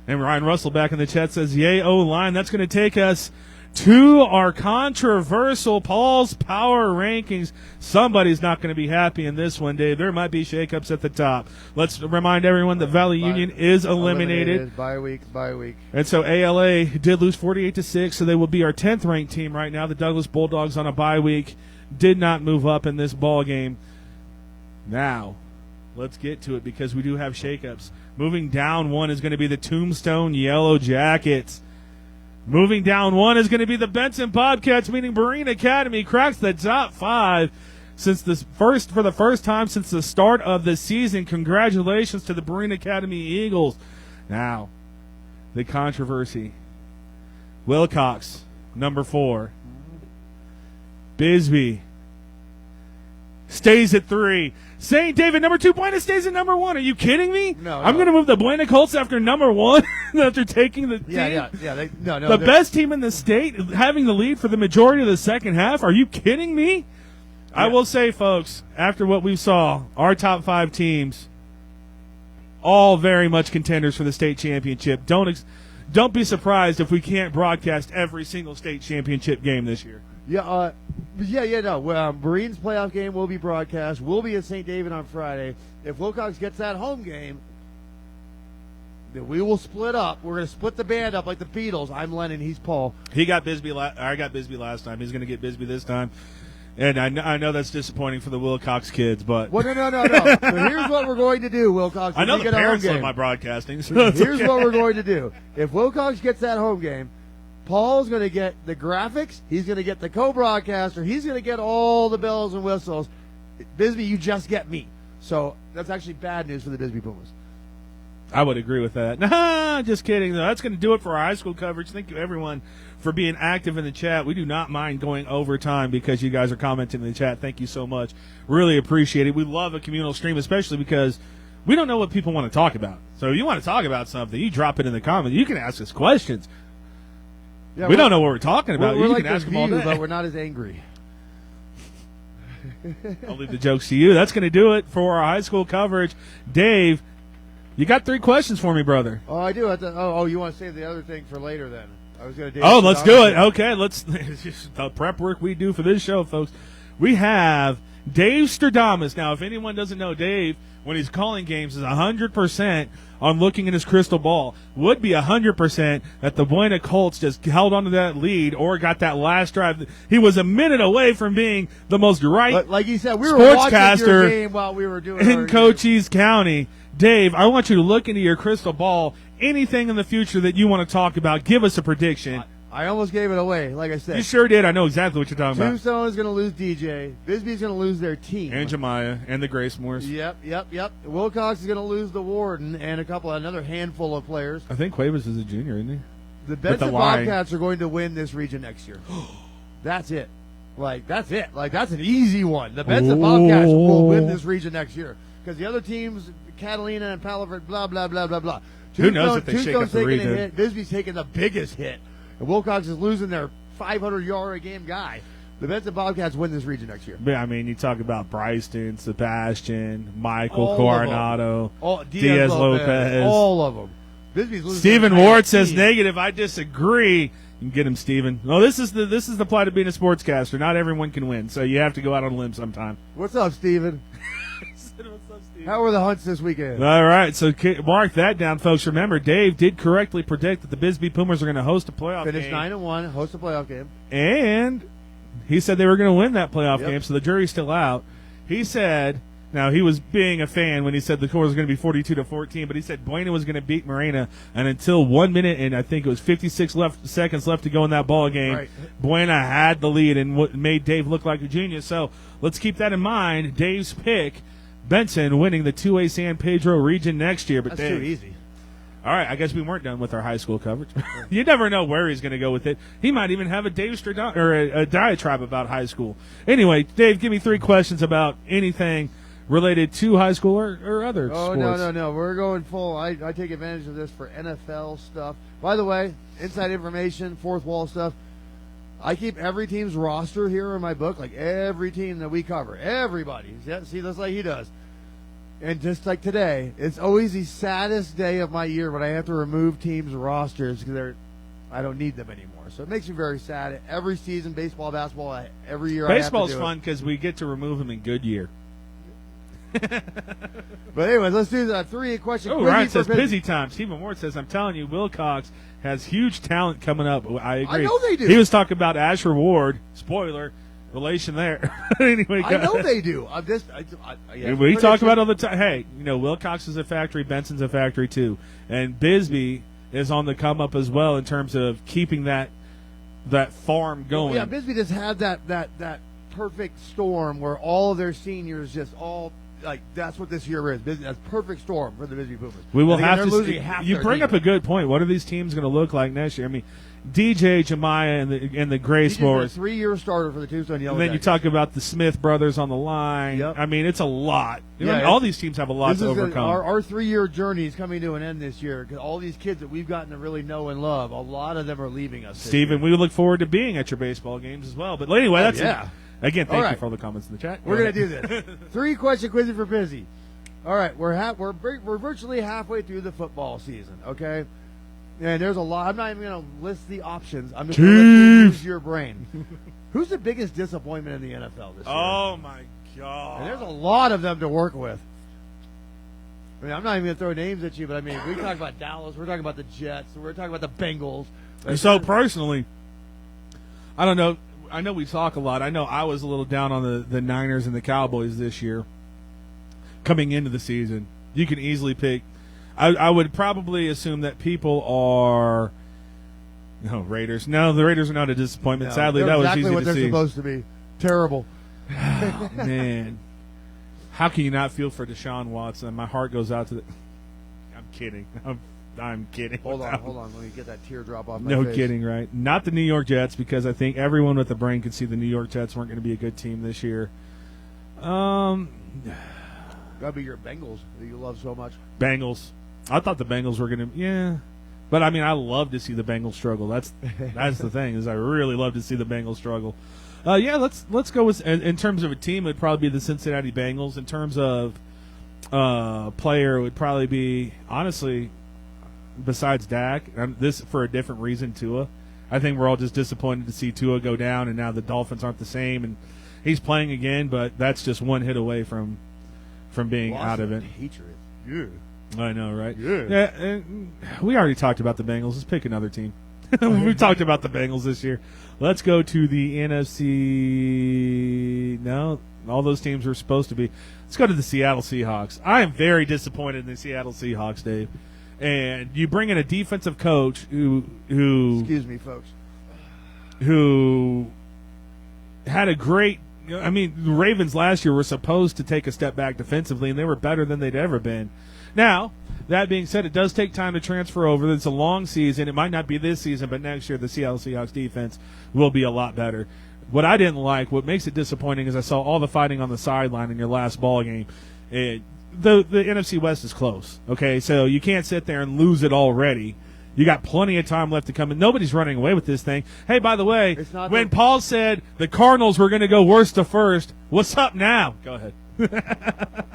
And Ryan Russell back in the chat says, yay, O-line. That's going to take us to our controversial Paul's Power Rankings. Somebody's not going to be happy in this one, Dave. There might be shakeups at the top. Let's remind everyone that Valley Union is eliminated.
Bye week.
And so ALA did lose 48-6, so they will be our 10th ranked team right now. The Douglas Bulldogs on a bye week did not move up in this ball game. Now, let's get to it because we do have shakeups. Moving down one is going to be the Tombstone Yellow Jackets. Moving down one is going to be the Benson Bobcats, meaning Marine Academy cracks the top 5 for the first time since the start of the season. Congratulations to the Marine Academy Eagles. Now, the controversy. Wilcox, number 4. Bisbee, stays at 3. St. David, number 2. Buena stays at number 1. Are you kidding me?
No.
I'm going to move the Buena Colts after number 1 after taking the team.
Yeah.
The best team in the state having the lead for the majority of the second half. Are you kidding me? Yeah. I will say, folks, after what we saw, our top 5 teams, all very much contenders for the state championship. Don't be surprised if we can't broadcast every single state championship game this year.
No. Marines playoff game will be broadcast. We'll be at St. David on Friday. If Wilcox gets that home game, then we will split up. We're going to split the band up like the Beatles. I'm Lennon. He's Paul.
I got Bisbee last time. He's going to get Bisbee this time. And I know that's disappointing for the Wilcox kids, but
no. So here's what we're going to do, Wilcox.
I know the parents love my broadcasting. So
here's what we're going to do. If Wilcox gets that home game, Paul's going to get the graphics. He's going to get the co-broadcaster. He's going to get all the bells and whistles. Bisbee, you just get me. So that's actually bad news for the Bisbee Pumas.
I would agree with that. Nah, just kidding. That's going to do it for our high school coverage. Thank you, everyone, for being active in the chat. We do not mind going overtime because you guys are commenting in the chat. Thank you so much. Really appreciate it. We love a communal stream, especially because we don't know what people want to talk about. So if you want to talk about something, you drop it in the comments. You can ask us questions. Yeah, we don't know what we're talking about.
We're
you
like
can ask them all day.
But we're not as angry.
I'll leave the jokes to you. That's going to do it for our high school coverage. Dave, you got 3 questions for me, brother.
Oh, I do. You want to save the other thing for later then? I was going to.
Oh, let's do it. Okay, let's. The prep work we do for this show, folks. We have DaveStradamus. Now, if anyone doesn't know, Dave, when he's calling games, is 100% on looking in his crystal ball. Would be 100% that the Buena Colts just held onto that lead or got that last drive. He was a minute away from being the most right.
Like you said, we were watching your game while we were doing
in Cochise County. Dave, I want you to look into your crystal ball. Anything in the future that you want to talk about, give us a prediction.
I almost gave it away, like I said.
You sure did. I know exactly what you're talking about.
Tombstone is going to lose DJ. Bisbee's going to lose their team.
And Jemiah and the Gracemores.
Yep. Wilcox is going to lose the Warden and another handful of players.
I think Cuevas is a junior, isn't he?
The Benson Bobcats are going to win this region next year. That's it. That's an easy one. The Benson Bobcats will win this region next year. Because the other teams, Catalina and Palaford, blah, blah, blah, blah, blah.
Who knows if they shake up the region?
Hit. Bisbee's taking the biggest hit. And Wilcox is losing their 500-yard-a-game guy. The Benson Bobcats win this region next year.
Yeah, I mean, you talk about Bryston, Sebastian, Michael Coronado, Diaz Lopez.
All of them. Bisbee's losing.
Stephen Ward says negative. I disagree. You can get him, Stephen. Well, this is the plight of being a sportscaster. Not everyone can win, so you have to go out on a limb sometime.
What's up, Stephen? How were the hunts this weekend?
All right, so mark that down, folks. Remember, Dave did correctly predict that the Bisbee Pumas are going to host a playoff game.
Finish 9-1, host a playoff game.
And he said they were going to win that playoff game, so the jury's still out. He said, now he was being a fan when he said the score was going to be 42-14, but he said Buena was going to beat Marina, and until 1 minute and I think it was 56 seconds left to go in that ball game, right. Buena had the lead and made Dave look like a genius. So let's keep that in mind. Dave's pick, Benson winning the 2A San Pedro region next year. But
that's too easy.
All right, I guess we weren't done with our high school coverage. You never know where he's going to go with it. He might even have a DaveStradamus or a diatribe about high school. Anyway, Dave, give me 3 questions about anything related to high school or other sports.
No. We're going full. I take advantage of this for NFL stuff. By the way, inside information, fourth wall stuff. I keep every team's roster here in my book, like every team that we cover. Everybody. See, that's like he does. And just like today, it's always the saddest day of my year when I have to remove teams' rosters because I don't need them anymore. So it makes me very sad. Every season, baseball, basketball, every year I have to do it.
Baseball's fun because we get to remove them in good year.
But anyways, let's do the 3 question.
Oh, Ryan says busy time. Stephen Ward says, I'm telling you, Wilcox has huge talent coming up. I agree.
I know they do.
He was talking about Asher Ward. Spoiler, relation there. Anyway,
I know they do.
We talk about it all the time. Hey, Wilcox is a factory. Benson's a factory too. And Bisbee is on the come up as well in terms of keeping that farm going.
Yeah, Bisbee just had that perfect storm where all of their seniors just all that's what this year is. That's perfect storm for the Bisbee Pumas.
We will have
they're
to
losing
see.
half
You
their
bring
team.
up a good point. What are these teams going to look like next year? I mean, DJ, Jemiah, and the Gray
He's
Sports.
a 3-year starter for the Tombstone Yellow
And then you
Jackets.
talk about the Smith brothers on the line.
Yep.
I mean, it's a lot.
Yeah,
all these teams have a lot to overcome.
Our 3-year journey is coming to an end this year because all these kids that we've gotten to really know and love, a lot of them are leaving us.
Stephen, we look forward to being at your baseball games as well. But anyway, that's
yeah.
Again, thank
All right.
you for all the comments in the chat.
We're going to do this. 3-question quizzy for Pizzy. All right, we're virtually halfway through the football season, okay? And there's a lot. I'm not even going to list the options. I'm just going to use your brain. Who's the biggest disappointment in the NFL this year?
Oh, my God.
And there's a lot of them to work with. I mean, I'm not even going to throw names at you, but I mean, we talk about Dallas. We're talking about the Jets. We're talking about the Bengals.
So personally, I don't know. I know we talk a lot. I know I was a little down on the Niners and the Cowboys this year coming into the season. You can easily pick. I would probably assume that people are Raiders. No, the Raiders are not a disappointment.
No,
Sadly, that was
exactly
easy
what
to
they're
see.
supposed to be. Terrible.
Oh, man. How can you not feel for Deshaun Watson? My heart goes out to the – I'm kidding. I'm kidding.
Hold on. Let me get that teardrop off my
No
face.
kidding, right? Not the New York Jets, because I think everyone with a brain could see the New York Jets weren't going to be a good team this year.
Gotta be your Bengals that you love so much.
Bengals. I thought the Bengals were going to – yeah. But, I mean, I love to see the Bengals struggle. That's the thing, is I really love to see the Bengals struggle. Let's go with – in terms of a team, it would probably be the Cincinnati Bengals. In terms of player, it would probably be, honestly – besides Dak, this for a different reason, Tua. I think we're all just disappointed to see Tua go down, and now the Dolphins aren't the same, and he's playing again, but that's just one hit away from being out of it.
Hatred. Yeah.
I know, right?
Yeah.
And we already talked about the Bengals. Let's pick another team. We talked about the Bengals this year. Let's go to the NFC. No, all those teams were supposed to be. Let's go to the Seattle Seahawks. I am very disappointed in the Seattle Seahawks, Dave. And you bring in a defensive coach who
excuse me, folks,
who had a great. I mean, the Ravens last year were supposed to take a step back defensively, and they were better than they'd ever been. Now, that being said, it does take time to transfer over. It's a long season. It might not be this season, but next year the Seattle Seahawks defense will be a lot better. What I didn't like, what makes it disappointing, is I saw all the fighting on the sideline in your last ball game. The NFC West is close, okay? So you can't sit there and lose it already. You got plenty of time left to come in. Nobody's running away with this thing. Hey, by the way, when Paul said the Cardinals were going to go worst to first, what's up now? Go ahead.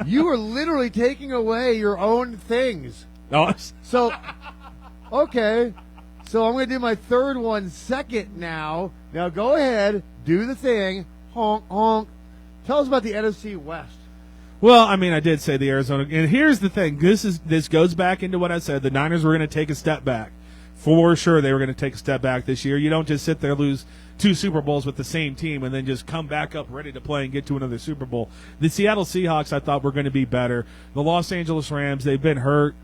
You are literally taking away your own things.
Oh.
So, okay. So I'm going to do my third one second now. Now go ahead, do the thing. Honk, honk. Tell us about the NFC West.
Well, I mean, I did say the Arizona, and here's the thing. This goes back into what I said. The Niners were going to take a step back. For sure, they were going to take a step back this year. You don't just sit there, lose 2 Super Bowls with the same team, and then just come back up ready to play and get to another Super Bowl. The Seattle Seahawks, I thought, were going to be better. The Los Angeles Rams, they've been hurt.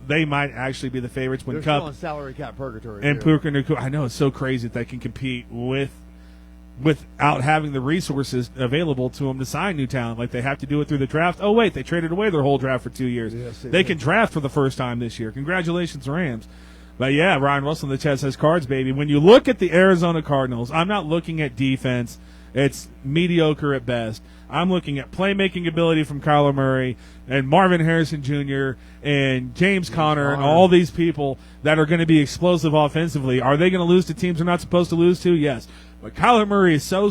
They might actually be the favorites when
They're
Cup
still in salary cap purgatory.
and Puka. I know, it's so crazy that they can compete without having the resources available to them to sign new talent. Like, they have to do it through the draft. Oh, wait, they traded away their whole draft for 2 years.
Yes,
they can draft for the first time this year. Congratulations, Rams. But, yeah, Ryan Russell in the chat says cards, baby. When you look at the Arizona Cardinals, I'm not looking at defense. It's mediocre at best. I'm looking at playmaking ability from Kyler Murray and Marvin Harrison Jr. and James Conner and all these people that are going to be explosive offensively. Are they going to lose to teams they're not supposed to lose to? Yes. But Kyler Murray is so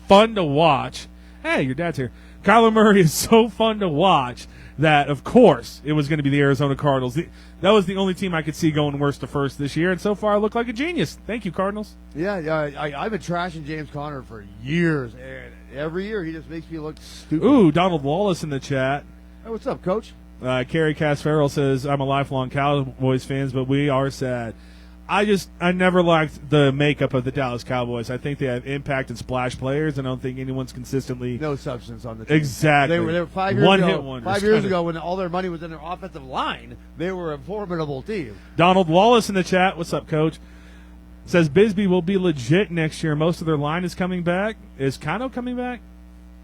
fun to watch. Hey, your dad's here. Kyler Murray is so fun to watch that, of course, it was going to be the Arizona Cardinals. That was the only team I could see going worst to first this year, and so far I look like a genius. Thank you, Cardinals.
Yeah, I've been trashing James Conner for years, and every year he just makes me look stupid.
Ooh, Donald Wallace in the chat.
Hey, what's up, Coach?
Kerry Casfarrell says, I'm a lifelong Cowboys fan, but we are sad. I never liked the makeup of the Dallas Cowboys. I think they have impact and splash players. I don't think anyone's consistently
no substance on the team.
Exactly.
They were 5 years
One
ago.
hit wonders.
5 years ago, when all their money was in their offensive line, they were a formidable team.
Donald Wallace in the chat. What's up, Coach? Says Bisbee will be legit next year. Most of their line is coming back. Is Cano coming back?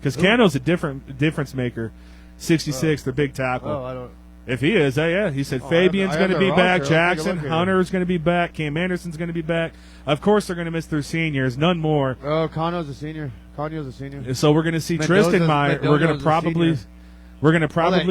Because Cano's a difference maker. 66, their big tackle.
Oh, I don't.
If he is, yeah. He said Fabian's going to be back, Jackson, Hunter's going to be back, Cam Anderson's going to be back. Of course, they're going to miss their seniors, none more.
Oh, Conyo's a senior.
So we're going to see Tristan Meyer. We're going to probably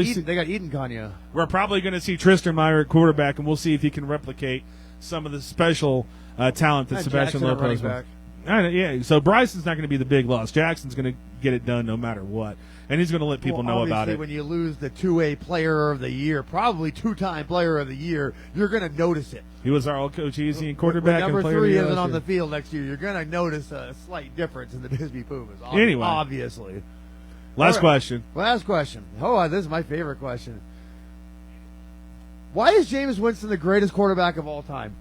see.
They got Eden Conyo.
We're probably going to see Tristan Meyer at quarterback, and we'll see if he can replicate some of the special talent that Sebastian Lopez was. Yeah, so Bryson's not going to be the big loss. Jackson's going to get it done no matter what, and he's going to let people know about it.
When you lose the 2A Player of the Year, probably two-time Player of the Year, you're going to notice it.
He was our all-Cochise quarterback.
When number
and player
3 isn't on the field next year, you're going to notice a slight difference in the Bisbee Pumas.
Anyway,
obviously.
Last question.
Oh, this is my favorite question. Why is Jameis Winston the greatest quarterback of all time?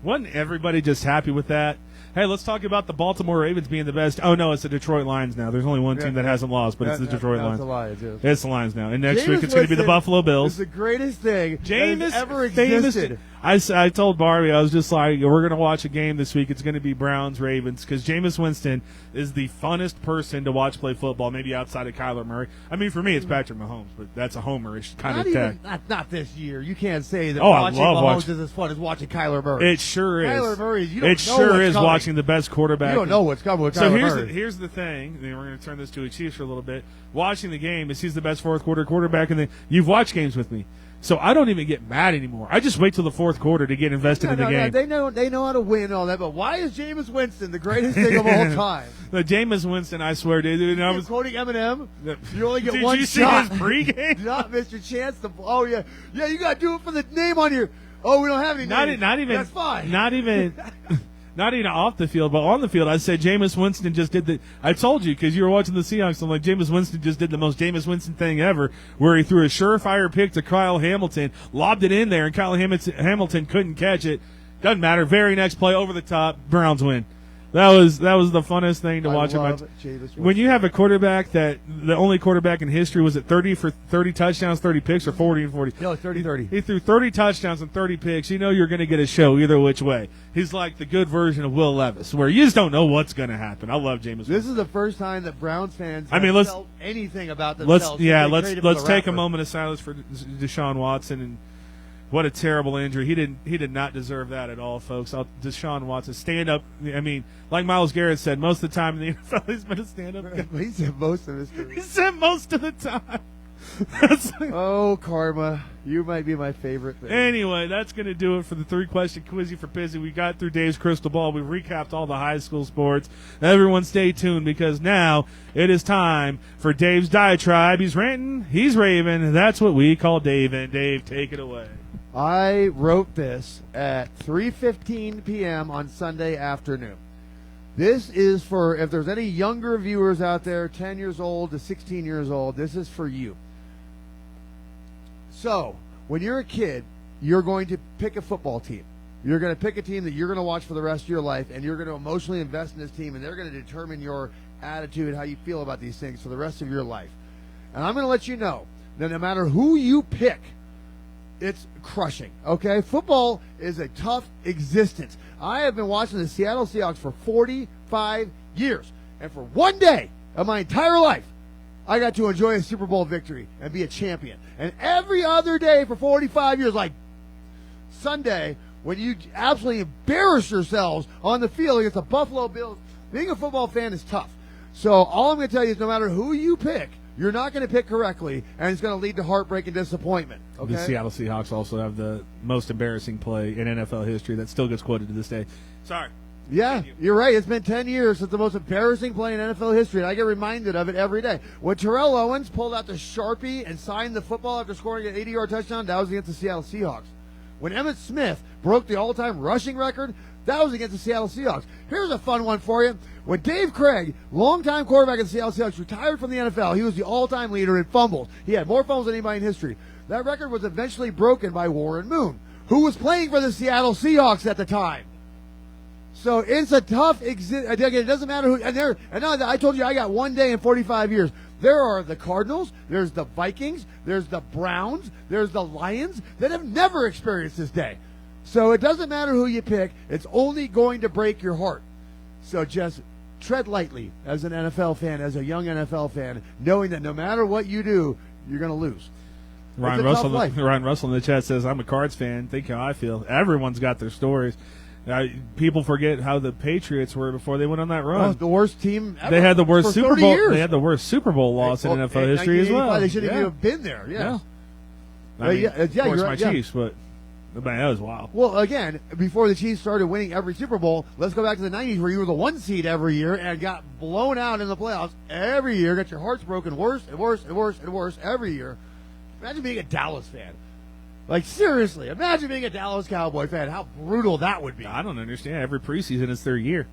Wasn't everybody just happy with that? Hey, let's talk about the Baltimore Ravens being the best. Oh, no, it's the Detroit Lions now. There's only one team that hasn't lost, but it's the Detroit Lions.
It's the Lions, yes.
It's the Lions now. And next week it's going to be the Buffalo Bills.
It's the greatest thing
Jameis
that has ever existed.
I told Barbie, I was just like, we're going to watch a game this week. It's going to be Browns-Ravens because Jameis Winston is the funnest person to watch play football, maybe outside of Kyler Murray. I mean, for me, it's Patrick Mahomes, but that's a homerish kind of tag.
Not this year. You can't say that watching Mahomes is as fun as watching Kyler Murray.
It sure is.
Kyler Murray, you don't
it
know
sure
what's
is
coming.
Watching the best quarterback.
You don't know what's coming with Kyler Murray.
So here's the thing. And we're going to turn this to a Chiefs for a little bit. Watching the game is he's the best fourth quarter quarterback, and you've watched games with me. So I don't even get mad anymore. I just wait till the fourth quarter to get invested in the game.
They know how to win and all that, but why is Jameis Winston the greatest thing of all time?
Jameis Winston, I swear, dude. I was
quoting Eminem. You only get
Did
one
you
shot.
See his pregame?
Do not miss your chance to. Oh yeah, you got to do it for the name on your. Oh, we don't have any.
Not even. That's fine. Not even off the field, but on the field. I said Jameis Winston just did the. I told you because you were watching the Seahawks. I'm like, Jameis Winston just did the most Jameis Winston thing ever, where he threw a surefire pick to Kyle Hamilton, lobbed it in there, and Kyle Hamilton couldn't catch it. Doesn't matter. Very next play, over the top, Browns win. That was the funnest thing to watch. When you have a quarterback that the only quarterback in history was at 30 for 30 touchdowns, 30 picks, or 40 and 40.
No, 30.
He threw 30 touchdowns and 30 picks. You know you're going to get a show either which way. He's like the good version of Will Levis, where you just don't know what's going to happen. I love Jameis.
This is the first time that Browns fans have felt anything about themselves.
Let's take a moment of silence for Deshaun Watson and. What a terrible injury. He did not deserve that at all, folks. Deshaun Watson, stand up. I mean, like Myles Garrett said, most of the time in the NFL he's been a stand-up guy.
He said most of his career.
He said most of the time.
Oh, karma. You might be my favorite thing.
Anyway, that's going to do it for the 3-question quizzy for Pizzy. We got through Dave's crystal ball. We recapped all the high school sports. Everyone stay tuned because now it is time for Dave's diatribe. He's ranting, he's raving. That's what we call Dave. And Dave, take it away.
I wrote this at 3:15 p.m. on Sunday afternoon. This is for, if there's any younger viewers out there, 10 years old to 16 years old, this is for you. So, when you're a kid, you're going to pick a football team. You're going to pick a team that you're going to watch for the rest of your life, and you're going to emotionally invest in this team, and they're going to determine your attitude, how you feel about these things for the rest of your life. And I'm going to let you know that no matter who you pick, it's crushing, okay? Football is a tough existence. I have been watching the Seattle Seahawks for 45 years, and for one day of my entire life, I got to enjoy a Super Bowl victory and be a champion. And every other day for 45 years, like Sunday, when you absolutely embarrass yourselves on the field against the Buffalo Bills, being a football fan is tough. So all I'm going to tell you is no matter who you pick, you're not going to pick correctly, and it's going to lead to heartbreak and disappointment. Okay?
The Seattle Seahawks also have the most embarrassing play in NFL history that still gets quoted to this day. Sorry.
Yeah, you're right. It's been 10 years since the most embarrassing play in NFL history, and I get reminded of it every day. When Terrell Owens pulled out the Sharpie and signed the football after scoring an 80-yard touchdown, that was against the Seattle Seahawks. When Emmitt Smith broke the all-time rushing record, that was against the Seattle Seahawks. Here's a fun one for you. When Dave Craig, longtime quarterback of the Seattle Seahawks, retired from the NFL, he was the all-time leader in fumbles. He had more fumbles than anybody in history. That record was eventually broken by Warren Moon, who was playing for the Seattle Seahawks at the time. So it's a tough again, it doesn't matter who. And I told you I got one day in 45 years. There are the Cardinals, there's the Vikings, there's the Browns, there's the Lions that have never experienced this day. So it doesn't matter who you pick. It's only going to break your heart. So just tread lightly as an NFL fan, as a young NFL fan, knowing that no matter what you do, you're going to lose.
Ryan Russell in the chat says, I'm a Cards fan. Think how I feel. Everyone's got their stories. People forget how the Patriots were before they went on that run.
The worst team ever.
They had the worst Super Bowl.
Years.
They had the worst Super Bowl loss in NFL history as well.
They shouldn't even have been there. Yeah.
I mean, of course, my
right,
Chiefs, but man, that was wild.
Well, again, before the Chiefs started winning every Super Bowl, let's go back to the 90s where you were the 1 seed every year and got blown out in the playoffs every year, got your hearts broken worse and worse and worse and worse every year. Imagine being a Dallas fan. Like, seriously, imagine being a Dallas Cowboy fan. How brutal that would be.
I don't understand. Every preseason, it's their year.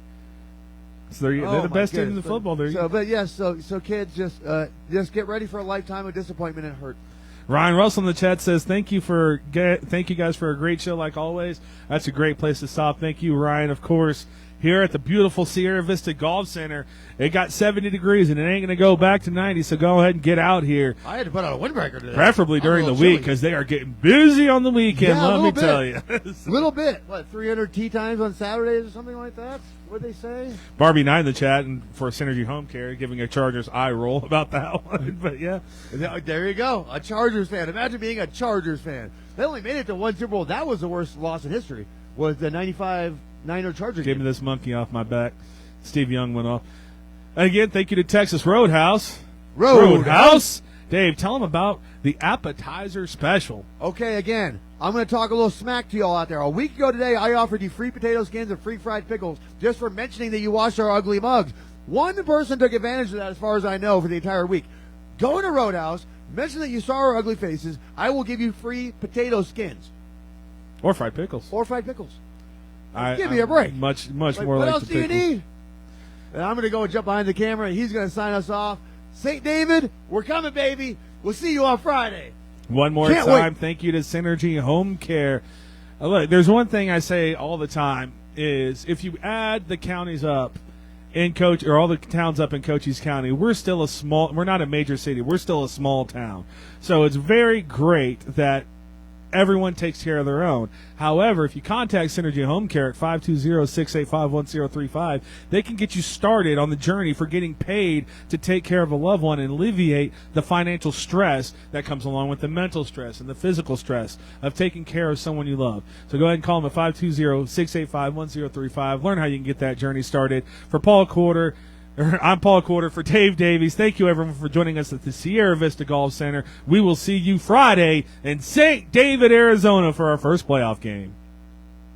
It's their year. They're the best team in the football.
So kids, just get ready for a lifetime of disappointment and hurt.
Ryan Russell in the chat says, thank you guys for a great show like always. That's a great place to stop. Thank you, Ryan. Of course, here at the beautiful Sierra Vista Golf Center, it got 70 degrees, and it ain't going to go back to 90, so go ahead and get out here.
I had to put on a windbreaker today.
Preferably during the week, because they are getting busy on the weekend, let me tell you.
A little bit. What, 300 tee times on Saturdays or something like that? What'd they say?
Barbie 9 in the chat and for Synergy HomeCare giving a Chargers eye roll about that one. But, yeah.
There you go. A Chargers fan. Imagine being a Chargers fan. They only made it to one Super Bowl. That was the worst loss in history, was the 95 Niner Chargers
game. Give me this monkey off my back. Steve Young went off. Again, thank you to Texas Roadhouse. Roadhouse. Dave, tell them about the appetizer special.
Okay, again, I'm going to talk a little smack to you all out there. A week ago today, I offered you free potato skins and free fried pickles just for mentioning that you washed our ugly mugs. One person took advantage of that, as far as I know, for the entire week. Go to Roadhouse, mention that you saw our ugly faces. I will give you free potato skins.
Or fried pickles.
Give me a break.
Much more
what
like
what else
the
do you
pickles.
need? And I'm going to go and jump behind the camera, and he's going to sign us off. St. David, we're coming, baby. We'll see you on Friday.
One more
Can't
time,
wait.
thank you to Synergy HomeCare. Look, there's one thing I say all the time is if you add the counties up in all the towns up in Cochise County, we're not a major city. We're still a small town. So it's very great that everyone takes care of their own. However, if you contact Synergy HomeCare at 520-685-1035, they can get you started on the journey for getting paid to take care of a loved one and alleviate the financial stress that comes along with the mental stress and the physical stress of taking care of someone you love. So go ahead and call them at 520-685-1035. Learn how you can get that journey started. For Paul Quarter, I'm Paul Quarter for Dave Davies. Thank you, everyone, for joining us at the Sierra Vista Golf Center. We will see you Friday in St. David, Arizona for our first playoff game.